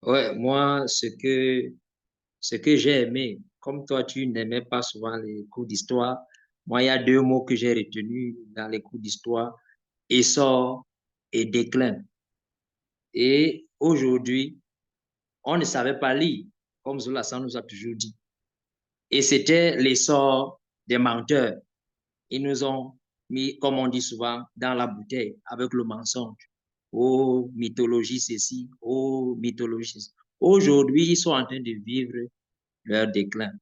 Speaker 8: Ouais, moi, ce que j'ai aimé, comme toi, tu n'aimais pas souvent les cours d'histoire, moi, il y a deux mots que j'ai retenus dans les cours d'histoire, essor et déclin. Et aujourd'hui, on ne savait pas lire, comme Zola San nous a toujours dit. Et c'était l'essor des menteurs. Ils nous ont mis, comme on dit souvent, dans la bouteille avec le mensonge. Oh, mythologie ceci, oh, mythologie ceci. Aujourd'hui, ils sont en train de vivre leur déclin.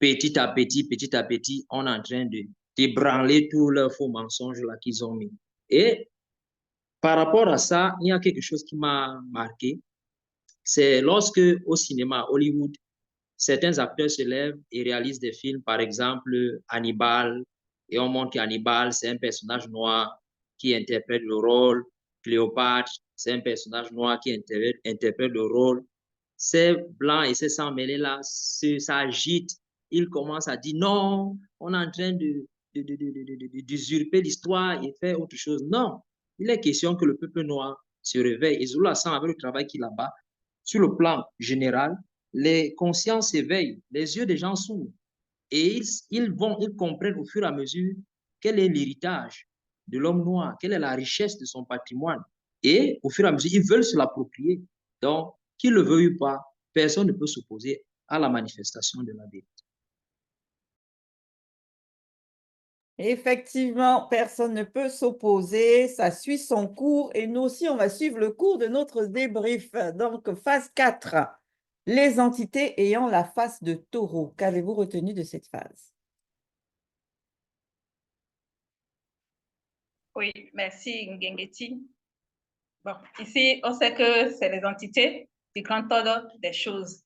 Speaker 8: Petit à petit, on est en train de débranler tous leurs faux mensonges là qu'ils ont mis. Et par rapport à ça, il y a quelque chose qui m'a marqué. C'est lorsque au cinéma, Hollywood, certains acteurs se lèvent et réalisent des films, par exemple Hannibal, et on montre qu'Hannibal, c'est un personnage noir qui interprète le rôle. Cléopâtre, c'est un personnage noir qui interprète le rôle. Ces blancs et ces sans mêlés là s'agitent. Ils commencent à dire non, on est en train d'usurper l'histoire et faire autre chose. Non, il est question que le peuple noir se réveille. Et Zola San, avec le travail qu'il a bas, sur le plan général, les consciences s'éveillent, les yeux des gens s'ouvrent et ils comprennent au fur et à mesure quel est l'héritage de l'homme noir, quelle est la richesse de son patrimoine. Et au fur et à mesure, ils veulent se l'approprier. Donc, qu'ils le veuillent ou pas, personne ne peut s'opposer à la manifestation de la vérité.
Speaker 1: Effectivement, personne ne peut s'opposer, ça suit son cours et nous aussi, on va suivre le cours de notre débrief. Donc, phase 4, les entités ayant la face de taureau. Qu'avez-vous retenu de cette phase?
Speaker 2: Oui, merci Ngengeti. Bon, ici, on sait que c'est les entités du grand ordre des choses.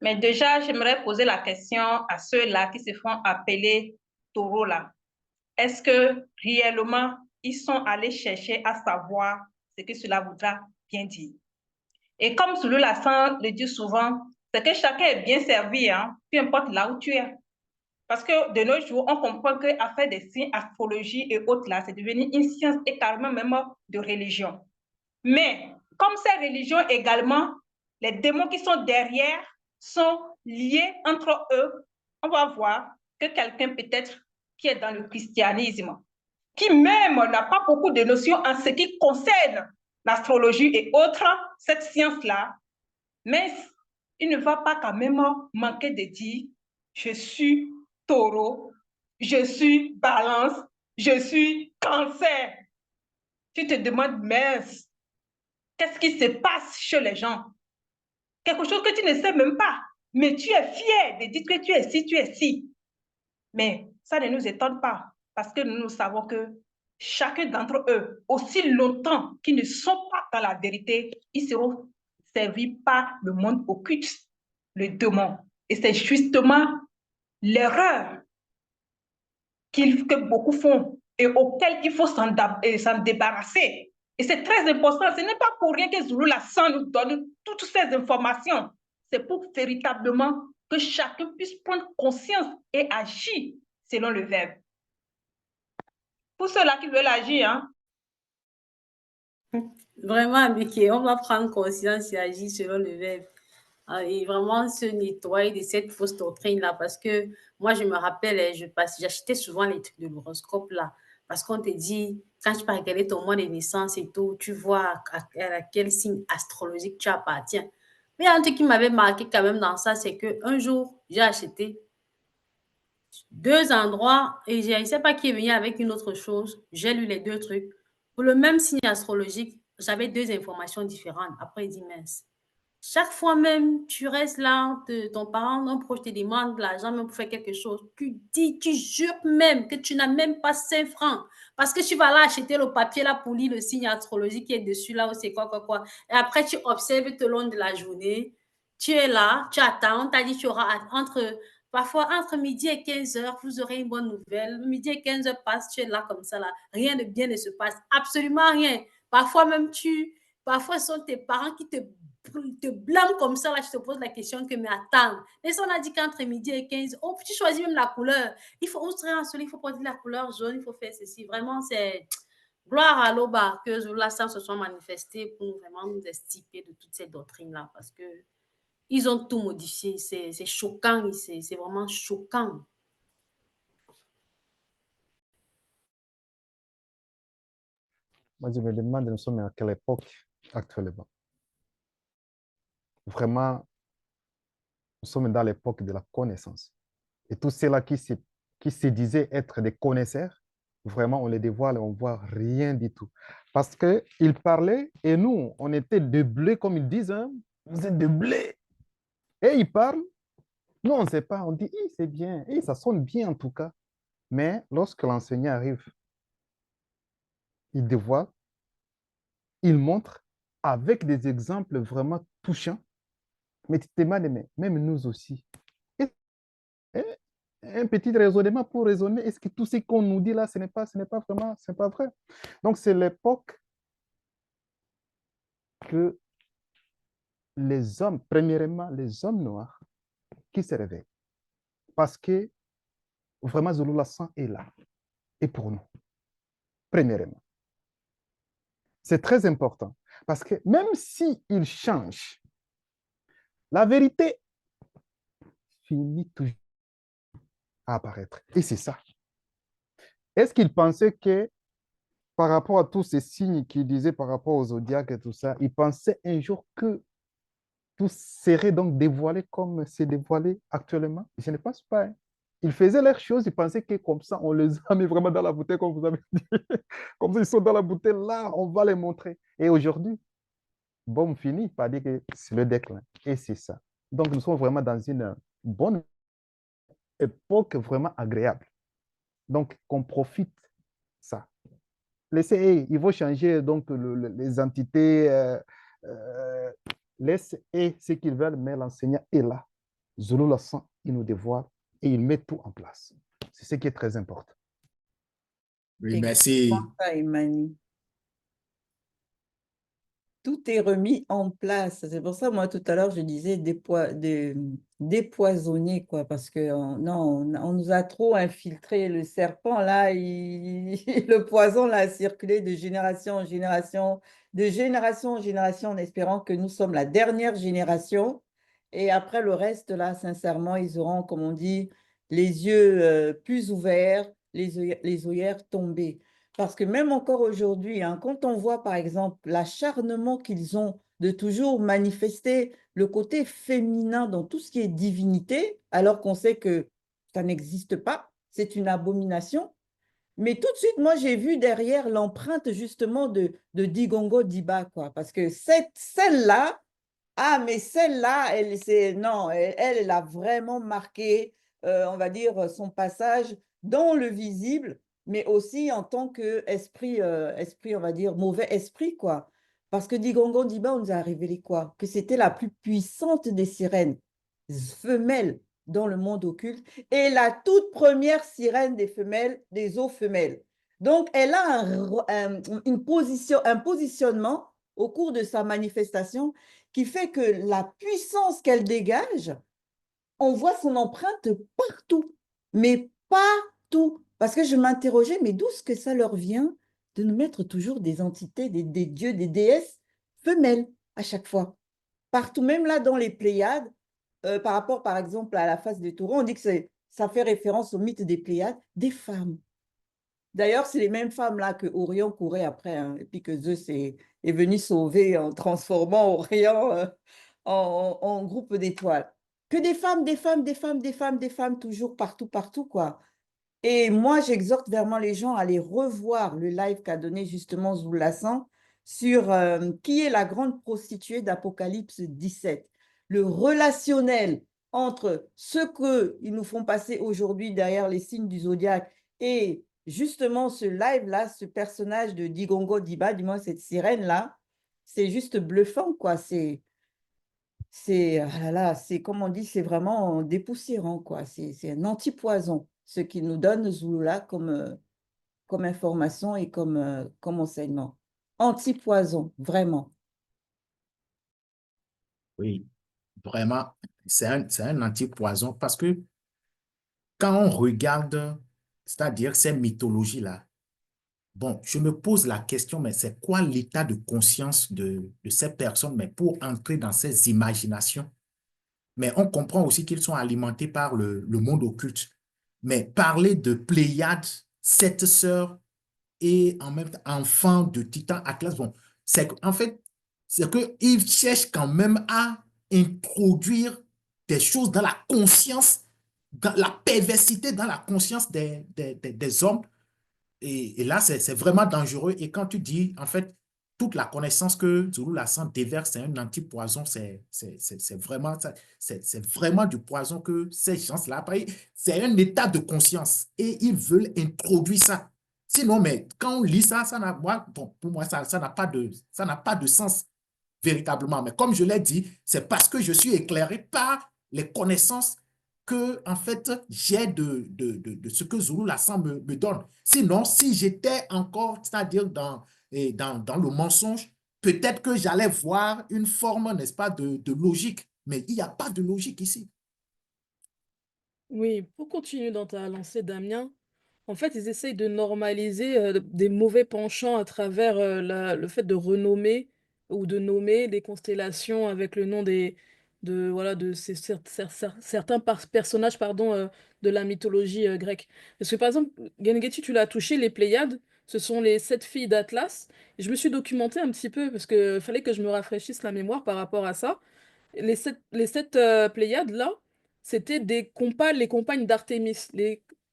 Speaker 2: Mais déjà, j'aimerais poser la question à ceux-là qui se font appeler taureaux là. Est-ce que réellement, ils sont allés chercher à savoir ce que cela voudra bien dire? Et comme Zola San le dit souvent, c'est que chacun est bien servi, hein, peu importe là où tu es. Parce que de nos jours, on comprend qu'à faire des signes, astrologie et autres là, c'est devenu une science et carrément même de religion. Mais comme ces religions également, les démons qui sont derrière sont liés entre eux, on va voir que quelqu'un peut-être qui est dans le christianisme, qui même n'a pas beaucoup de notions en ce qui concerne l'astrologie et autres, cette science-là, mais il ne va pas quand même manquer de dire « je suis taureau, je suis balance, je suis cancer ». Tu te demandes, mince, qu'est-ce qui se passe chez les gens? Quelque chose que tu ne sais même pas, mais tu es fier de dire que tu es ci, tu es ci. Mais ça ne nous étonne pas, parce que nous savons que chacun d'entre eux, aussi longtemps qu'ils ne sont pas dans la vérité, ils seront servis par le monde occulte, le démon. Et c'est justement l'erreur que beaucoup font et auquel il faut s'en débarrasser. Et c'est très important. Ce n'est pas pour rien que Zola San nous donne toutes ces informations. C'est pour véritablement que chacun puisse prendre conscience et agir selon le verbe. Pour ceux-là qui veulent agir, hein.
Speaker 3: Vraiment, Mickey, on va prendre conscience et agir selon le verbe. Et vraiment se nettoyer de cette fausse doctrine-là. Parce que moi, je me rappelle, j'achetais souvent les trucs de l'horoscope là. Parce qu'on te dit, quand tu vas regarder ton mois de naissance et tout, tu vois à quel signe astrologique tu appartiens. Mais un truc qui m'avait marqué quand même dans ça, c'est qu'un jour, j'ai acheté 2 endroits et je ne sais pas qui est venu avec une autre chose. J'ai lu les 2 trucs. Pour le même signe astrologique, j'avais 2 informations différentes. Après, il dit, mince. Chaque fois même, tu restes là, ton parent, un proche te demande de l'argent même pour faire quelque chose. Tu dis, tu jures même que tu n'as même pas 5 francs. Parce que tu vas là acheter le papier là pour lire le signe astrologique qui est dessus là ou c'est quoi. Et après, tu observes tout au long de la journée. Tu es là, tu attends. On t'a dit tu auras parfois entre midi et 15h, vous aurez une bonne nouvelle. Midi et 15h passe, tu es là comme ça là. Rien de bien ne se passe. Absolument rien. Parfois même parfois ce sont tes parents qui te te blâme comme ça, là, je te pose la question que, mais attends, et ça, on a dit qu'entre midi et 15, oh, tu choisis même la couleur. Il faut, on serait en soleil, il faut porter la couleur jaune, il faut faire ceci. Vraiment, c'est gloire à l'Oba que Zula Sam se soit manifesté pour vraiment nous extirper de toutes ces doctrines-là, parce que ils ont tout modifié. C'est choquant, c'est vraiment choquant.
Speaker 7: Moi, je me demande, nous sommes à quelle époque actuellement? Vraiment, nous sommes dans l'époque de la connaissance. Et tous ceux-là qui se disaient être des connaisseurs, vraiment, on les dévoile et on ne voit rien du tout. Parce qu'ils parlaient et nous, on était de blé, comme ils disent, hein? Vous êtes de blé. Et ils parlent, nous, on ne sait pas. On dit, c'est bien, ça sonne bien en tout cas. Mais lorsque l'enseignant arrive, il dévoile, il montre avec des exemples vraiment touchants. Mais tu te demandes, mais même nous aussi. Et un petit raisonnement pour raisonner, est-ce que tout ce qu'on nous dit là, ce n'est pas vraiment, c'est pas vrai. Donc, c'est l'époque que les hommes, premièrement, les hommes noirs, qui se réveillent. Parce que vraiment, Zulu Lassan est là. Et pour nous, premièrement. C'est très important. Parce que même s'ils changent, la vérité finit toujours à apparaître. Et c'est ça. Est-ce qu'ils pensaient que par rapport à tous ces signes qu'ils disaient par rapport aux zodiaques et tout ça, ils pensaient un jour que tout serait donc dévoilé comme c'est dévoilé actuellement? Je ne pense pas. Hein. Ils faisaient leurs choses, ils pensaient que comme ça, on les a mis vraiment dans la bouteille, comme vous avez dit. Comme ça, ils sont dans la bouteille, là, on va les montrer. Et aujourd'hui, bon, finit par dire que c'est le déclin. Et c'est ça. Donc, nous sommes vraiment dans une bonne époque vraiment agréable. Donc, qu'on profite ça. Laissez, il faut changer donc les entités, laisse ce qu'ils veulent, mais l'enseignant est là. Zulu Lassan, il nous dévoile et il met tout en place. C'est ce qui est très important.
Speaker 6: Oui, merci.
Speaker 1: Ça, Imani. Tout est remis en place. C'est pour ça, moi, tout à l'heure, je disais dépoisonner, quoi, parce que non, on nous a trop infiltré. Le serpent, là, le poison, là, a circulé de génération en génération, en espérant que nous sommes la dernière génération. Et après, le reste, là, sincèrement, ils auront, comme on dit, les yeux plus ouverts, les œillères tombées. Parce que même encore aujourd'hui, hein, quand on voit par exemple l'acharnement qu'ils ont de toujours manifester le côté féminin dans tout ce qui est divinité, alors qu'on sait que ça n'existe pas, c'est une abomination. Mais tout de suite, moi, j'ai vu derrière l'empreinte justement de Digongo Diba, quoi. Parce que celle-là, mais celle-là, non, elle a vraiment marqué, on va dire, son passage dans le visible, mais aussi en tant qu'esprit, on va dire, mauvais esprit, quoi. Parce que Digongo Diba, on nous a révélé quoi? Que c'était la plus puissante des sirènes femelles dans le monde occulte et la toute première sirène des femelles, des eaux femelles. Donc, elle a un positionnement au cours de sa manifestation qui fait que la puissance qu'elle dégage, on voit son empreinte partout, mais partout. Parce que je m'interrogeais, mais d'où est-ce que ça leur vient de nous mettre toujours des entités, des dieux, des déesses femelles à chaque fois? Partout, même là dans les Pléiades, par rapport par exemple à la face des taureaux, on dit que ça fait référence au mythe des Pléiades, des femmes. D'ailleurs, c'est les mêmes femmes-là que Orion courait après, hein, et puis que Zeus est venu sauver en transformant Orion en groupe d'étoiles. Que des femmes, des femmes, des femmes, des femmes, des femmes, toujours partout, partout, quoi. Et moi, j'exhorte vraiment les gens à aller revoir le live qu'a donné justement Zulu Lassan sur qui est la grande prostituée d'Apocalypse 17. Le relationnel entre ce qu'ils nous font passer aujourd'hui derrière les signes du zodiaque et justement ce live-là, ce personnage de Digongo Diba, du moins cette sirène-là, c'est juste bluffant, quoi. Ah là là, c'est comme on dit, c'est vraiment dépoussiérant, quoi. C'est un antipoison, ce qu'il nous donne Zulu-là comme information et comme enseignement. Antipoison, vraiment.
Speaker 6: Oui, vraiment, c'est un antipoison parce que quand on regarde, c'est-à-dire ces mythologies-là, bon, je me pose la question, mais c'est quoi l'état de conscience de ces personnes, mais pour entrer dans ces imaginations? Mais on comprend aussi qu'ils sont alimentés par le monde occulte. Mais parler de Pléiades, sept sœurs et en même temps enfants de Titan Atlas, bon, en fait, c'est qu'ils cherchent quand même à introduire des choses dans la conscience, dans la perversité dans la conscience des hommes et là, c'est vraiment dangereux. Et quand tu dis, en fait, toute la connaissance que Zulu Lassan déverse, c'est un antipoison, c'est vraiment du poison que ces gens-là, après, c'est un état de conscience et ils veulent introduire ça. Sinon, mais quand on lit ça, bon, pour moi, ça n'a pas de sens véritablement. Mais comme je l'ai dit, c'est parce que je suis éclairé par les connaissances que, en fait, j'ai de ce que Zulu Lassan me donne. Sinon, si j'étais encore, c'est-à-dire dans le mensonge, peut-être que j'allais voir une forme, n'est-ce pas, de logique. Mais il n'y a pas de logique ici.
Speaker 9: Oui, pour continuer dans ta lancée, Damien, en fait, ils essayent de normaliser des mauvais penchants à travers le fait de renommer ou de nommer les constellations avec le nom voilà, de certains personnages de la mythologie grecque. Parce que par exemple, Gengeti, tu l'as touché, les Pléiades, ce sont les 7 filles d'Atlas. Et je me suis documentée un petit peu parce qu'il fallait que je me rafraîchisse la mémoire par rapport à ça. Les sept Pléiades, là, c'était les compagnes d'Artémis.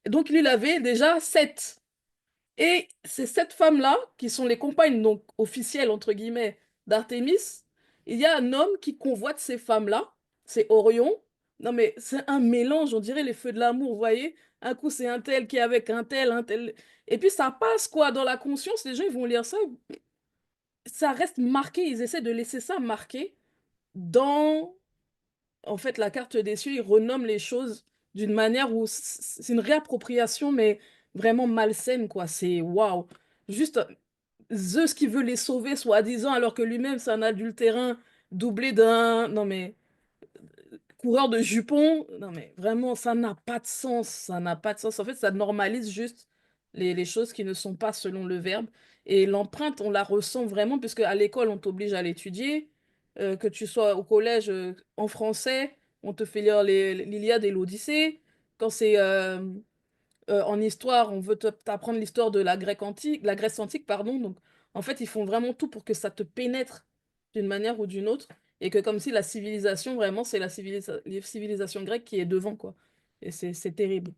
Speaker 9: Donc, il avait déjà 7. Et ces 7 femmes-là, qui sont les compagnes donc officielles, entre guillemets, d'Artémis, il y a un homme qui convoite ces femmes-là, c'est Orion. Non, mais c'est un mélange, on dirait les feux de l'amour, vous voyez? Un coup, c'est un tel qui est avec un tel, un tel. Et puis, ça passe, quoi, dans la conscience. Les gens, ils vont lire ça, ça reste marqué. Ils essaient de laisser ça marqué dans en fait, la carte des cieux, il renomme les choses d'une manière où c'est une réappropriation, mais vraiment malsaine, quoi. C'est waouh. Juste Zeus qui veut les sauver, soi-disant, alors que lui-même, c'est un adultérin doublé d'un. Non, mais coureur de jupons. Non, mais vraiment, ça n'a pas de sens. Ça n'a pas de sens. En fait, ça normalise juste les choses qui ne sont pas selon le verbe. Et l'empreinte, on la ressent vraiment, puisque à l'école, on t'oblige à l'étudier. Que tu sois au collège en français, on te fait lire l'Iliade et l'Odyssée. Quand c'est en histoire, on veut t'apprendre l'histoire de la Grèce antique, pardon. Donc, en fait, ils font vraiment tout pour que ça te pénètre d'une manière ou d'une autre, et que comme si la civilisation, vraiment, c'est la civilisation grecque qui est devant, quoi. Et c'est terrible.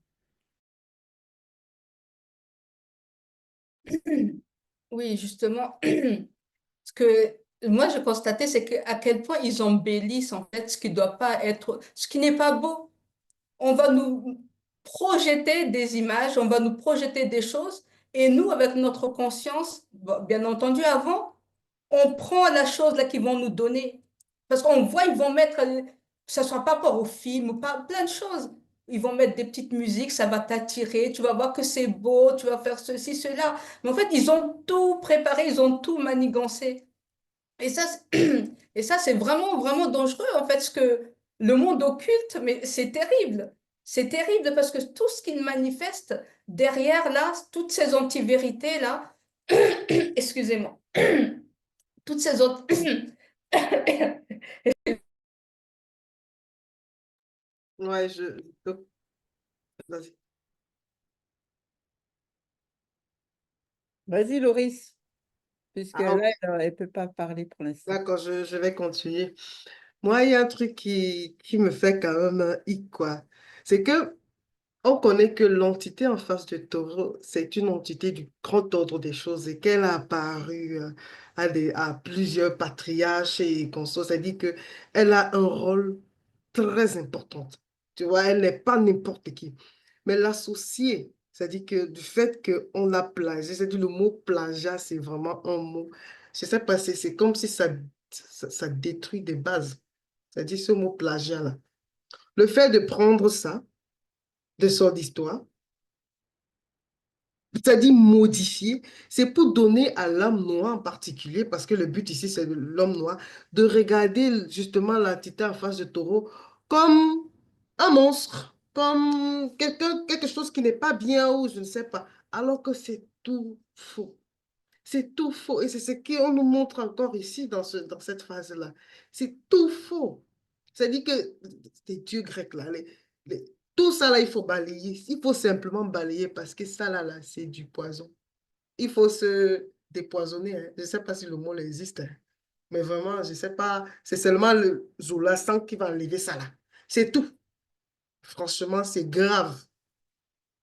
Speaker 4: Oui, justement, ce que moi je constatais, c'est à quel point ils embellissent en fait ce qui doit pas être, ce qui n'est pas beau. On va nous projeter des images, on va nous projeter des choses, et nous, avec notre conscience, bon, bien entendu, avant, on prend la chose là qu'ils vont nous donner. Parce qu'on voit, ils vont mettre, que ce soit pas rapport au film ou pas, plein de choses. Ils vont mettre des petites musiques, ça va t'attirer, tu vas voir que c'est beau, tu vas faire ceci, cela. Mais en fait, ils ont tout préparé, ils ont tout manigancé. Et ça, et ça, c'est vraiment, vraiment dangereux, en fait, ce que le monde occulte, mais c'est terrible. C'est terrible parce que tout ce qu'il manifeste derrière, là, toutes ces antivérités, là, excusez-moi, toutes ces autres...
Speaker 5: Ouais, donc, vas-y.
Speaker 1: Vas-y, Loris, puisque
Speaker 5: Ah,
Speaker 1: là, elle ne peut pas parler pour l'instant.
Speaker 5: d'accord, je vais continuer. Moi, il y a un truc qui me fait quand même un hic, quoi. C'est que on connaît que l'entité en face de Taureau, c'est une entité du grand ordre des choses et qu'elle a apparu à plusieurs patriarches et consorts. C'est-à-dire qu'elle a un rôle très important. Tu vois, elle n'est pas n'importe qui. Mais l'associer, c'est-à-dire que du fait qu'on l'a plagié, c'est-à-dire le mot plagiat, c'est vraiment un mot. Je sais pas, c'est comme si ça détruit des bases. C'est-à-dire ce mot plagiat-là. Le fait de prendre ça, de son histoire, c'est-à-dire modifier, c'est pour donner à l'homme noir en particulier, parce que le but ici, c'est de l'homme noir, de regarder justement l'entité en face de taureau comme un monstre, comme quelque chose qui n'est pas bien ou je ne sais pas, alors que c'est tout faux. C'est tout faux. Et c'est ce qu'on nous montre encore ici dans cette phase-là. C'est tout faux. C'est-à-dire que les dieux grecs, là, tout ça, là, il faut balayer. Il faut simplement balayer parce que ça, là, c'est du poison. Il faut se dépoisonner. Hein. Je ne sais pas si le mot existe. Hein. Mais vraiment, je ne sais pas. C'est seulement le Zoulasan qui va enlever ça, là. C'est tout. Franchement, c'est grave.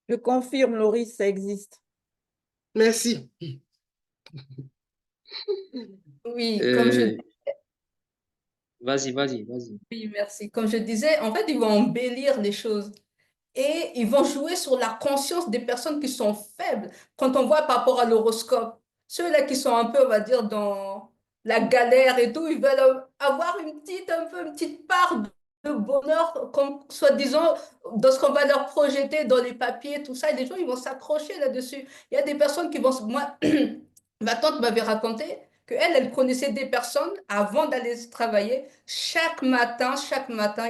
Speaker 1: Je confirme, Loris, ça existe.
Speaker 5: Merci.
Speaker 4: Oui, comme je
Speaker 8: Vas-y.
Speaker 4: Oui, merci. Comme je disais, en fait, ils vont embellir les choses et ils vont jouer sur la conscience des personnes qui sont faibles. Quand on voit par rapport à l'horoscope, ceux-là qui sont un peu, on va dire, dans la galère et tout, ils veulent avoir une petite part de bonheur, comme soi-disant, dans ce qu'on va leur projeter dans les papiers, tout ça. Et les gens, ils vont s'accrocher là-dessus. Il y a des personnes qui vont... Moi, ma tante m'avait raconté qu'elle, elle connaissait des personnes avant d'aller travailler. Chaque matin,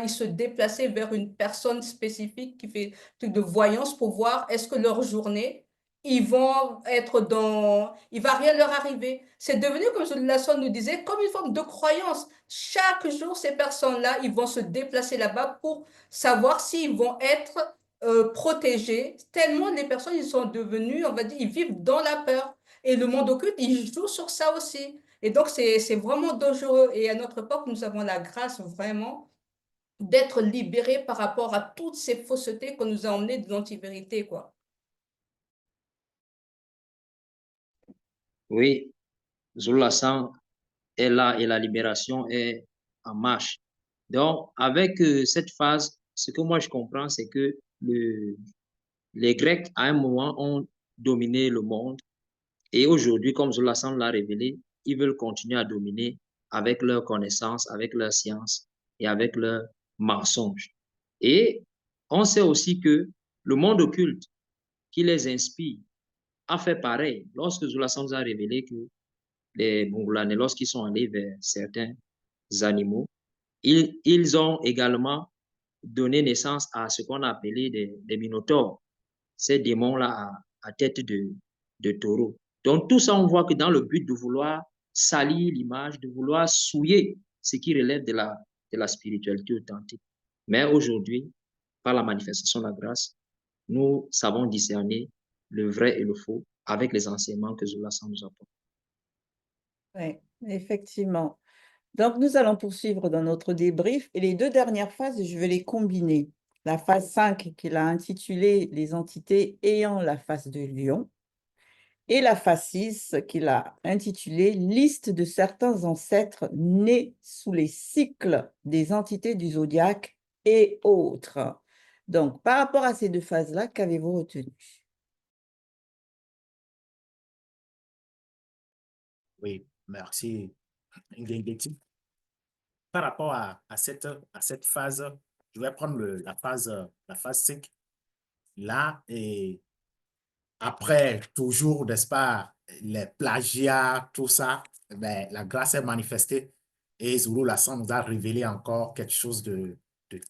Speaker 4: ils se déplaçaient vers une personne spécifique qui fait truc de voyance pour voir est-ce que leur journée, ils vont être dans... Il va rien leur arriver. C'est devenu, comme la sonne nous disait, comme une forme de croyance. Chaque jour, ces personnes-là, ils vont se déplacer là-bas pour savoir s'ils vont être protégés. Tellement les personnes, ils sont devenus, on va dire, ils vivent dans la peur. Et le monde occulte, il joue sur ça aussi. Et donc, c'est vraiment dangereux. Et à notre époque, nous avons la grâce vraiment d'être libérés par rapport à toutes ces faussetés qu'on nous a emmenées de l'antivérité, quoi.
Speaker 8: Oui, Zoulasan est là et la libération est en marche. Donc, avec cette phase, ce que moi je comprends, c'est que les Grecs, à un moment, ont dominé le monde. Et aujourd'hui, comme Zoulasan l'a révélé, ils veulent continuer à dominer avec leur connaissance, avec leur science et avec leurs mensonges. Et on sait aussi que le monde occulte qui les inspire a fait pareil. Lorsque Zoulasan nous a révélé que les Bongolanais, lorsqu'ils sont allés vers certains animaux, ils ont également donné naissance à ce qu'on a appelé des minotaures, ces démons-là à tête de taureau. Donc, tout ça, on voit que dans le but de vouloir salir l'image, de vouloir souiller ce qui relève de la spiritualité authentique. Mais aujourd'hui, par la manifestation de la grâce, nous savons discerner le vrai et le faux avec les enseignements que Zoulasan nous apporte.
Speaker 1: Oui, effectivement. Donc, nous allons poursuivre dans notre débrief et les deux dernières phases, je vais les combiner. La phase 5 qu'il a intitulée « Les entités ayant la face de lion » et la phase 6 qu'il a intitulée « Liste de certains ancêtres nés sous les cycles des entités du zodiaque et autres ». Donc, par rapport à ces deux phases-là, qu'avez-vous retenu?
Speaker 6: Oui, merci, Ngengeti. Par rapport à cette phase, je vais prendre la phase 5. Là, et après, toujours, n'est-ce pas, les plagiats, tout ça, ben, la grâce est manifestée. Et Zoulasan nous a révélé encore quelque chose de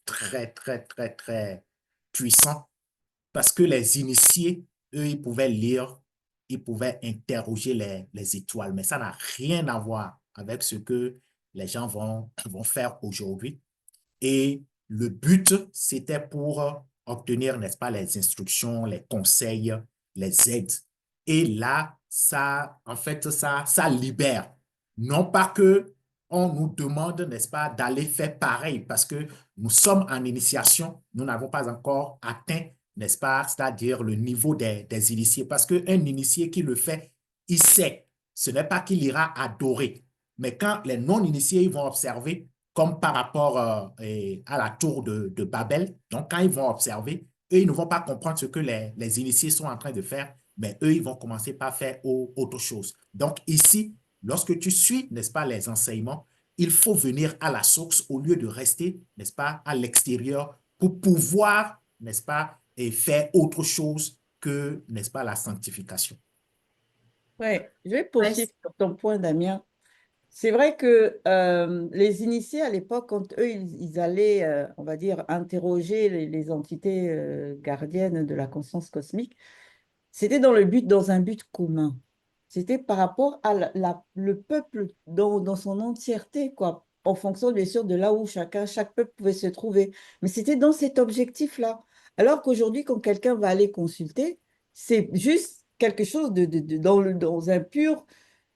Speaker 6: très, très, très, très puissant. Parce que les initiés, eux, ils pouvaient lire, ils pouvaient interroger les étoiles. Mais ça n'a rien à voir avec ce que les gens vont faire aujourd'hui. Et le but, c'était pour obtenir, n'est-ce pas, les instructions, les conseils, les aides. Et là, ça, en fait, ça libère. Non pas que on nous demande, n'est-ce pas, d'aller faire pareil parce que nous sommes en initiation, nous n'avons pas encore atteint, n'est-ce pas, c'est-à-dire le niveau des initiés. Parce qu'un initié qui le fait, il sait. Ce n'est pas qu'il ira adorer. Mais quand les non-initiés vont observer, comme par rapport à la tour de Babel. Donc, quand ils vont observer, eux, ils ne vont pas comprendre ce que les initiés sont en train de faire, mais eux, ils vont commencer par faire autre chose. Donc, ici, lorsque tu suis, n'est-ce pas, les enseignements, il faut venir à la source au lieu de rester, n'est-ce pas, à l'extérieur pour pouvoir, n'est-ce pas, et faire autre chose que, n'est-ce pas, la sanctification.
Speaker 1: Oui, je vais
Speaker 3: Ouais,
Speaker 1: poursuivre sur ton point, Damien. C'est vrai que les initiés à l'époque, quand eux, ils allaient, on va dire, interroger les entités gardiennes de la conscience cosmique, c'était dans un but commun. C'était par rapport à le peuple dans son entièreté, quoi, en fonction, bien sûr, de là où chaque peuple pouvait se trouver. Mais c'était dans cet objectif-là. Alors qu'aujourd'hui, quand quelqu'un va aller consulter, c'est juste quelque chose dans un pur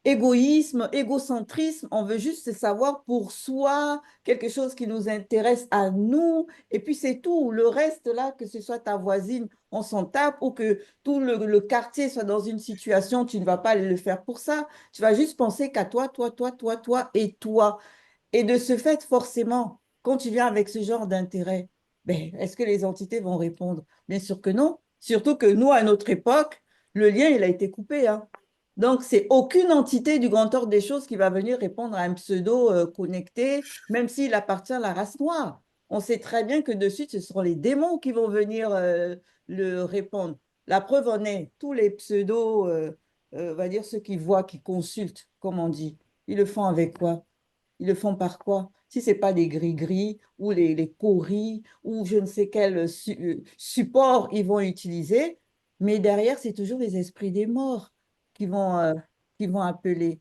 Speaker 1: égoïsme, égocentrisme, on veut juste savoir pour soi, quelque chose qui nous intéresse à nous, et puis c'est tout. Le reste, là, que ce soit ta voisine, on s'en tape, ou que tout le quartier soit dans une situation, tu ne vas pas aller le faire pour ça. Tu vas juste penser qu'à toi, toi, toi, toi, toi et toi. Et de ce fait, forcément, quand tu viens avec ce genre d'intérêt, ben, est-ce que les entités vont répondre? Bien sûr que non. Surtout que nous, à notre époque, le lien, il a été coupé, hein. Donc, c'est aucune entité du grand ordre des choses qui va venir répondre à un pseudo connecté, même s'il appartient à la race noire. On sait très bien que de suite, ce seront les démons qui vont venir le répondre. La preuve en est, tous les pseudos, on va dire ceux qui voient, qui consultent, comme on dit, ils le font avec quoi? Ils le font par quoi? Si ce n'est pas des gris-gris ou les coris ou je ne sais quel support ils vont utiliser, mais derrière, c'est toujours les esprits des morts qui vont appeler.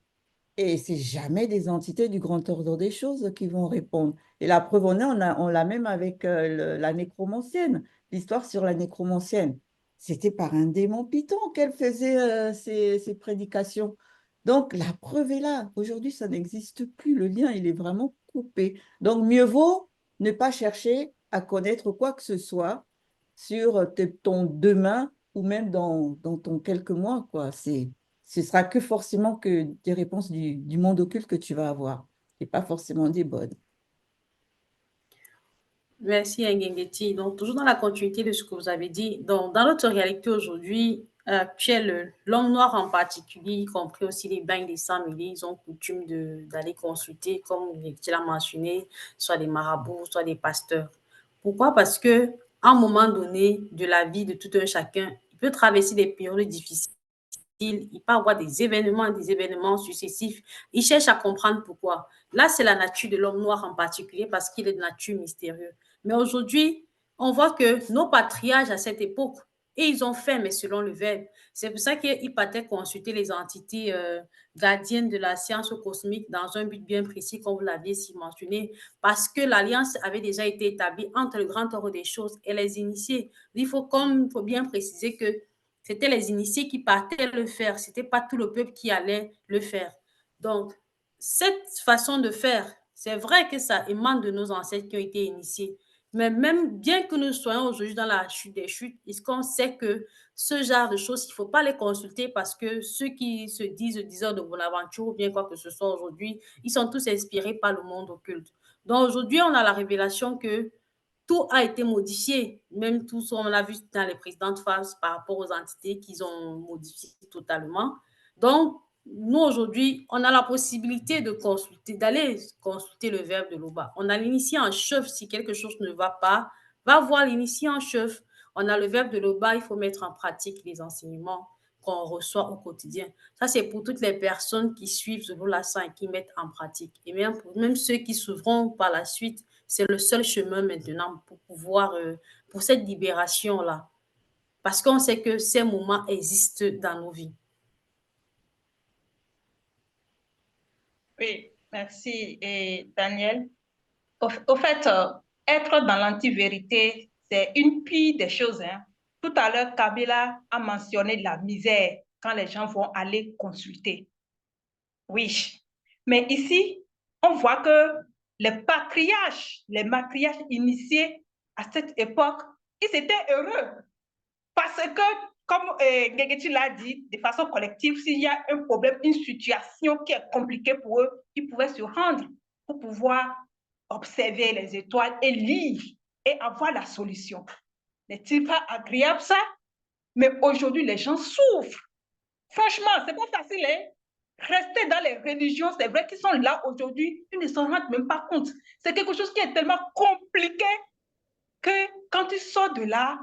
Speaker 1: Et c'est jamais des entités du grand ordre des choses qui vont répondre. Et la preuve en est, on l'a même avec la nécromancienne, l'histoire sur la nécromancienne. C'était par un démon python qu'elle faisait ses prédications. Donc la preuve est là. Aujourd'hui, ça n'existe plus. Le lien, il est vraiment coupé. Donc mieux vaut ne pas chercher à connaître quoi que ce soit sur ton demain ou même dans ton quelques mois, quoi. Ce sera que forcément que des réponses du monde occulte que tu vas avoir, et pas forcément des bonnes.
Speaker 3: merci Ngengeti. Donc, toujours dans la continuité de ce que vous avez dit, donc, dans notre réalité aujourd'hui, actuelle, l'homme noir en particulier, y compris aussi les bains des sang mêlés, ils ont coutume d'aller consulter, comme tu l'as mentionné, soit des marabouts, soit des pasteurs. Pourquoi? Parce que à un moment donné de la vie de tout un chacun, il peut traverser des périodes difficiles, il peut avoir des événements successifs. Il cherche à comprendre pourquoi. Là, c'est la nature de l'homme noir en particulier parce qu'il est de nature mystérieuse. Mais aujourd'hui, on voit que nos patriarches à cette époque, et ils ont fait, mais selon le verbe. C'est pour ça qu'ils partaient consulter les entités gardiennes de la science cosmique dans un but bien précis, comme vous l'aviez si mentionné, parce que l'alliance avait déjà été établie entre le grand ordre des choses et les initiés. Il faut bien préciser que c'était les initiés qui partaient le faire, ce n'était pas tout le peuple qui allait le faire. Donc, cette façon de faire, c'est vrai que ça émane de nos ancêtres qui ont été initiés. Mais même bien que nous soyons aujourd'hui dans la chute des chutes, est-ce qu'on sait que ce genre de choses, il ne faut pas les consulter parce que ceux qui se disent diseurs de Bonaventure ou bien quoi que ce soit aujourd'hui, ils sont tous inspirés par le monde occulte. Donc aujourd'hui, on a la révélation que tout a été modifié, même tout ce qu'on a vu dans les précédentes phases par rapport aux entités qu'ils ont modifié totalement. Donc, nous, aujourd'hui, on a la possibilité d'aller consulter le verbe de l'Oba. On a l'initié en chef, si quelque chose ne va pas, va voir l'initié en chef. On a le verbe de l'Oba, il faut mettre en pratique les enseignements qu'on reçoit au quotidien. Ça, c'est pour toutes les personnes qui suivent le Lhasa et qui mettent en pratique. Et même ceux qui s'ouvront par la suite, c'est le seul chemin maintenant pour pouvoir, pour cette libération-là. Parce qu'on sait que ces moments existent dans nos vies.
Speaker 2: Oui, merci, et Daniel. Au fait, être dans l'anti-vérité, c'est une pire des choses, hein. Tout à l'heure, Kabila a mentionné la misère quand les gens vont aller consulter. Oui, mais ici, on voit que les matriarches initiés à cette époque, ils étaient heureux. Parce que, comme Ngegeti l'a dit, de façon collective, s'il y a un problème, une situation qui est compliquée pour eux, ils pouvaient se rendre pour pouvoir observer les étoiles et lire et avoir la solution. N'est-il pas agréable ça? Mais aujourd'hui, les gens souffrent. Franchement, c'est pas facile, hein? Rester dans les religions, c'est vrai qu'ils sont là aujourd'hui, ils ne s'en rendent même pas compte. C'est quelque chose qui est tellement compliqué que quand ils sortent de là,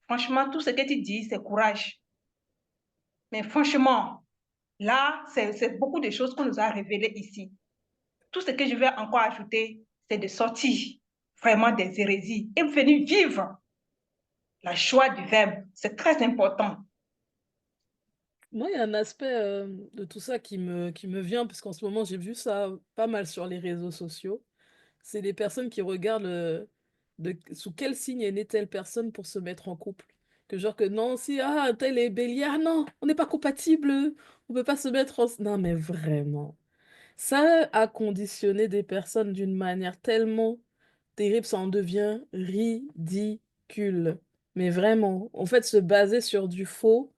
Speaker 2: Franchement, tout ce que tu dis, c'est courage. Mais franchement, là, c'est beaucoup de choses qu'on nous a révélées ici. Tout ce que je vais encore ajouter, c'est de sortir vraiment des hérésies et venir vivre la joie du verbe. C'est très important.
Speaker 9: Moi, il y a un aspect de tout ça qui me vient, parce qu'en ce moment, j'ai vu ça pas mal sur les réseaux sociaux. C'est les personnes qui regardent sous quel signe est née telle personne pour se mettre en couple. Que genre que non, si tel est bélier, ah non, on n'est pas compatible, on peut pas se mettre en... Non, mais vraiment. Ça a conditionné des personnes d'une manière tellement terrible, ça en devient ridicule. Mais vraiment, en fait, se baser sur du faux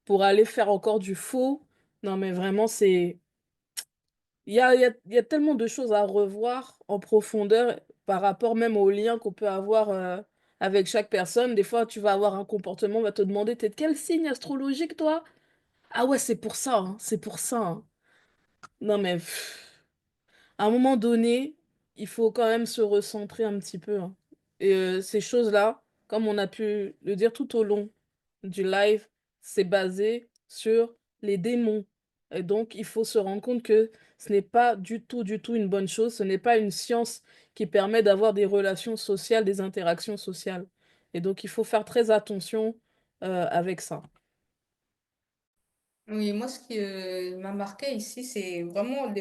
Speaker 9: pour aller faire encore du faux, non, mais vraiment, c'est... il y a tellement de choses à revoir en profondeur par rapport même aux liens qu'on peut avoir avec chaque personne. Des fois, tu vas avoir un comportement, on va te demander, t'es de quel signe astrologique, toi? Ah ouais, c'est pour ça, hein, c'est pour ça, hein. Non, mais... à un moment donné, il faut quand même se recentrer un petit peu, hein. Et ces choses-là, comme on a pu le dire tout au long du live, c'est basé sur les démons. Et donc, il faut se rendre compte que ce n'est pas du tout une bonne chose. Ce n'est pas une science qui permet d'avoir des relations sociales, des interactions sociales. Et donc, il faut faire très attention avec ça.
Speaker 4: Oui, moi, ce qui m'a marqué ici, c'est vraiment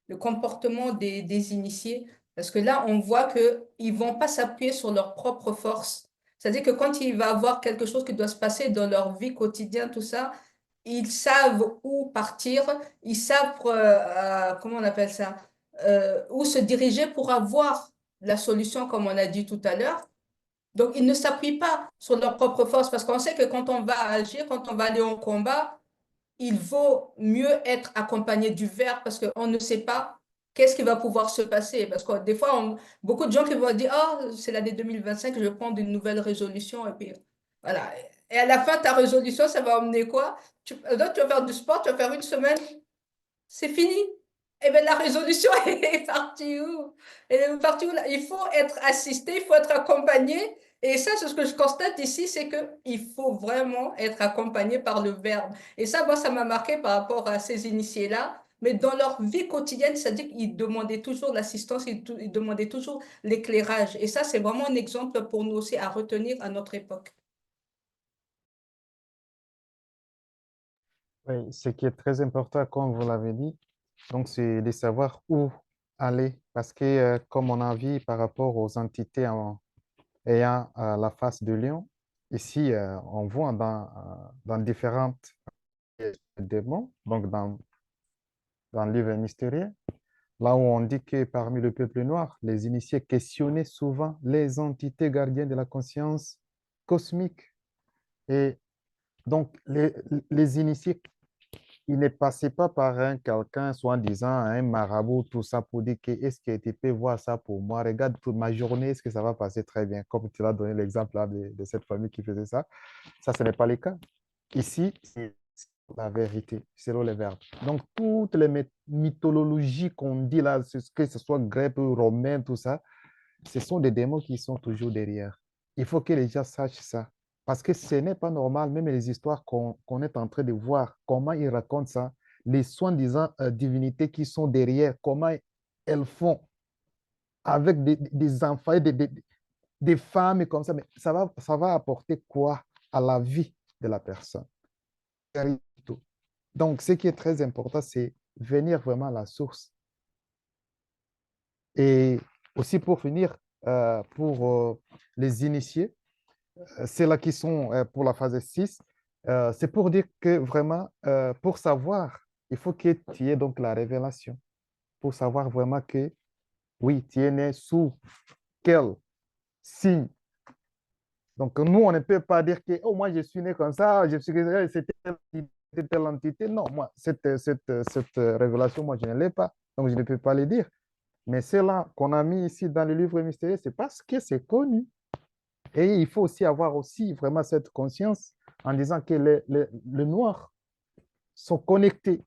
Speaker 4: le comportement des initiés. Parce que là, on voit qu'ils ne vont pas s'appuyer sur leur propre force. C'est-à-dire que quand il va y avoir quelque chose qui doit se passer dans leur vie quotidienne, tout ça, ils savent où partir, ils savent, comment on appelle ça, où se diriger pour avoir la solution, comme on a dit tout à l'heure. Donc, ils ne s'appuient pas sur leur propre force parce qu'on sait que quand on va agir, quand on va aller au combat, il vaut mieux être accompagné du verbe parce qu'on ne sait pas qu'est-ce qui va pouvoir se passer. Parce que des fois, beaucoup de gens qui vont dire, oh, c'est l'année 2025, je vais prendre une nouvelle résolution. Et puis, voilà. Et à la fin, ta résolution, ça va emmener quoi? Donc, tu vas faire du sport, tu vas faire une semaine, c'est fini. Et bien, la résolution est partie où? Elle est partie où là? Il faut être assisté, il faut être accompagné. Et ça, c'est ce que je constate ici, c'est qu'il faut vraiment être accompagné par le verbe. Et ça, moi, ça m'a marqué par rapport à ces initiés-là. Mais dans leur vie quotidienne, c'est-à-dire qu'ils demandaient toujours l'assistance, ils demandaient toujours l'éclairage. Et ça, c'est vraiment un exemple pour nous aussi à retenir à notre époque.
Speaker 7: Oui, ce qui est très important, comme vous l'avez dit, donc c'est de savoir où aller. Parce que, comme on a vu par rapport aux entités ayant la face de lion, ici, on voit dans différentes démons, donc dans le livre mystérieux, là où on dit que parmi le peuple noir, les initiés questionnaient souvent les entités gardiennes de la conscience cosmique. Et donc, les initiés, ils ne passaient pas par quelqu'un, soi-disant un marabout, tout ça, pour dire que est-ce que tu peux voir ça pour moi? Regarde toute ma journée, est-ce que ça va passer très bien? Comme tu l'as donné l'exemple là de cette famille qui faisait ça. Ça, ce n'est pas le cas. Ici, c'est la vérité, selon les verbes. Donc, toutes les mythologies qu'on dit là, que ce soit grec, romain, tout ça, ce sont des démons qui sont toujours derrière. Il faut que les gens sachent ça. Parce que ce n'est pas normal, même les histoires qu'on est en train de voir, comment ils racontent ça, les soi-disant divinités qui sont derrière, comment elles font avec des enfants, des femmes et comme ça, mais ça va apporter quoi à la vie de la personne? Donc, ce qui est très important, c'est venir vraiment à la source. Et aussi pour finir, pour les initiés, c'est là qui sont pour la phase 6, c'est pour dire que vraiment, pour savoir, il faut que tu aies donc la révélation, pour savoir vraiment que, oui, tu es né sous quel signe. Donc, nous, on ne peut pas dire que, oh, moi, je suis né comme ça, je suis c'était telle entité. Non, moi, cette révélation, moi, je ne l'ai pas. Donc, je ne peux pas le dire. Mais c'est là qu'on a mis ici dans le livre mystérieux, c'est parce que c'est connu. Et il faut aussi avoir aussi vraiment cette conscience en disant que les Noirs sont connectés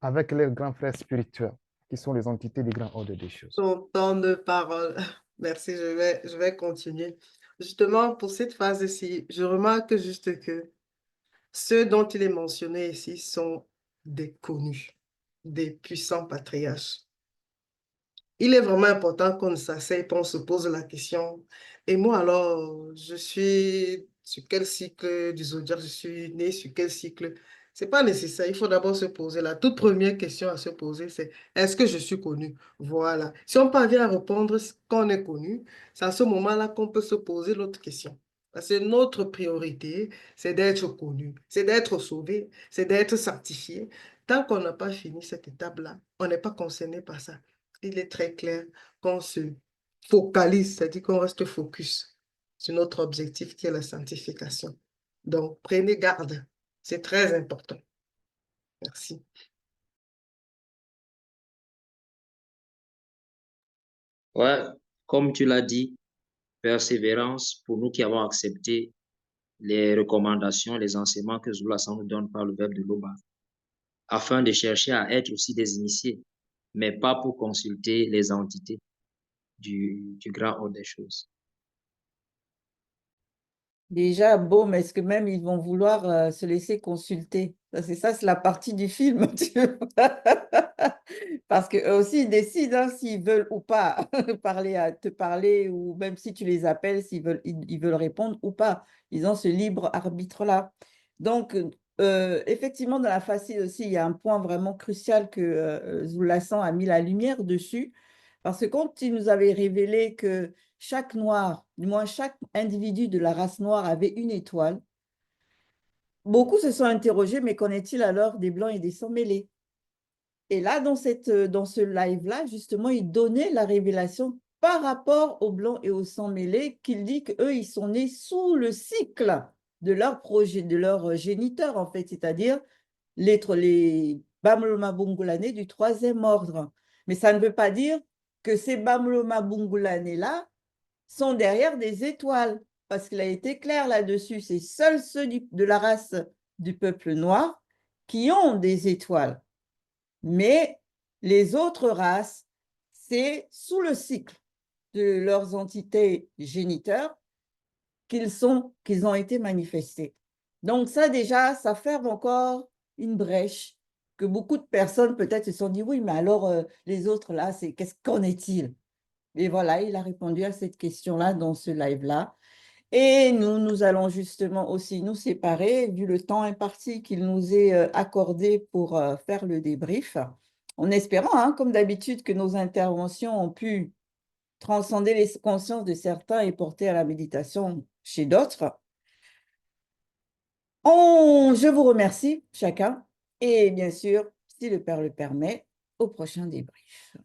Speaker 7: avec leurs grands frères spirituels, qui sont les entités des grands ordres des choses.
Speaker 5: Ton temps de parole. Merci, je vais continuer. Justement, pour cette phase-ci, je remarque juste que ceux dont il est mentionné ici sont des connus, des puissants patriarches. Il est vraiment important qu'on s'asseye, qu'on se pose la question. Et moi, alors, je suis sur quel cycle du zodiaque, je suis né sur quel cycle? C'est pas nécessaire. Il faut d'abord se poser la toute première question à se poser, c'est est-ce que je suis connu? Voilà. Si on parvient à répondre qu'on est connu, c'est à ce moment-là qu'on peut se poser l'autre question. Parce que notre priorité, c'est d'être connu, c'est d'être sauvé, c'est d'être sanctifié. Tant qu'on n'a pas fini cette étape-là, on n'est pas concerné par ça. Il est très clair qu'on se focalise, c'est-à-dire qu'on reste focus sur notre objectif qui est la sanctification. Donc, prenez garde, c'est très important. Merci.
Speaker 8: Ouais, comme tu l'as dit, persévérance pour nous qui avons accepté les recommandations, les enseignements que Zula nous donne par le verbe de Loba, afin de chercher à être aussi des initiés, mais pas pour consulter les entités du grand ordre des choses.
Speaker 1: Déjà, bon, mais est-ce que même ils vont vouloir se laisser consulter? Ça, c'est la partie du film, tu vois. Parce qu'eux aussi, ils décident hein, s'ils veulent ou pas te parler, ou même si tu les appelles, ils veulent répondre ou pas. Ils ont ce libre arbitre-là. Donc, effectivement, dans la facile aussi, il y a un point vraiment crucial que Zoulasan a mis la lumière dessus. Parce que quand il nous avait révélé que chaque noir, du moins chaque individu de la race noire avait une étoile, beaucoup se sont interrogés, mais qu'en est-il alors des blancs et des sans-mêlés? Et là, dans ce live-là, justement, il donnait la révélation par rapport aux blancs et aux sans-mêlés, qu'il dit qu'eux, ils sont nés sous le cycle de leur projet, de leur géniteur, en fait, c'est-à-dire les Bamloma Bungulanais du troisième ordre. Mais ça ne veut pas dire que ces Bamloma Bungulanais-là sont derrière des étoiles, parce qu'il a été clair là-dessus. C'est seuls ceux de la race du peuple noir qui ont des étoiles. Mais les autres races, c'est sous le cycle de leurs entités géniteurs qu'ils ont été manifestés. Donc ça déjà, ça ferme encore une brèche que beaucoup de personnes peut-être se sont dit, oui, mais alors les autres là, qu'en est-il? Et voilà, il a répondu à cette question-là dans ce live-là. Et nous allons justement aussi nous séparer, vu le temps imparti qu'il nous est accordé pour faire le débrief, en espérant, hein, comme d'habitude, que nos interventions ont pu transcender les consciences de certains et porter à la méditation chez d'autres. Je vous remercie chacun et bien sûr, si le Père le permet, au prochain débrief.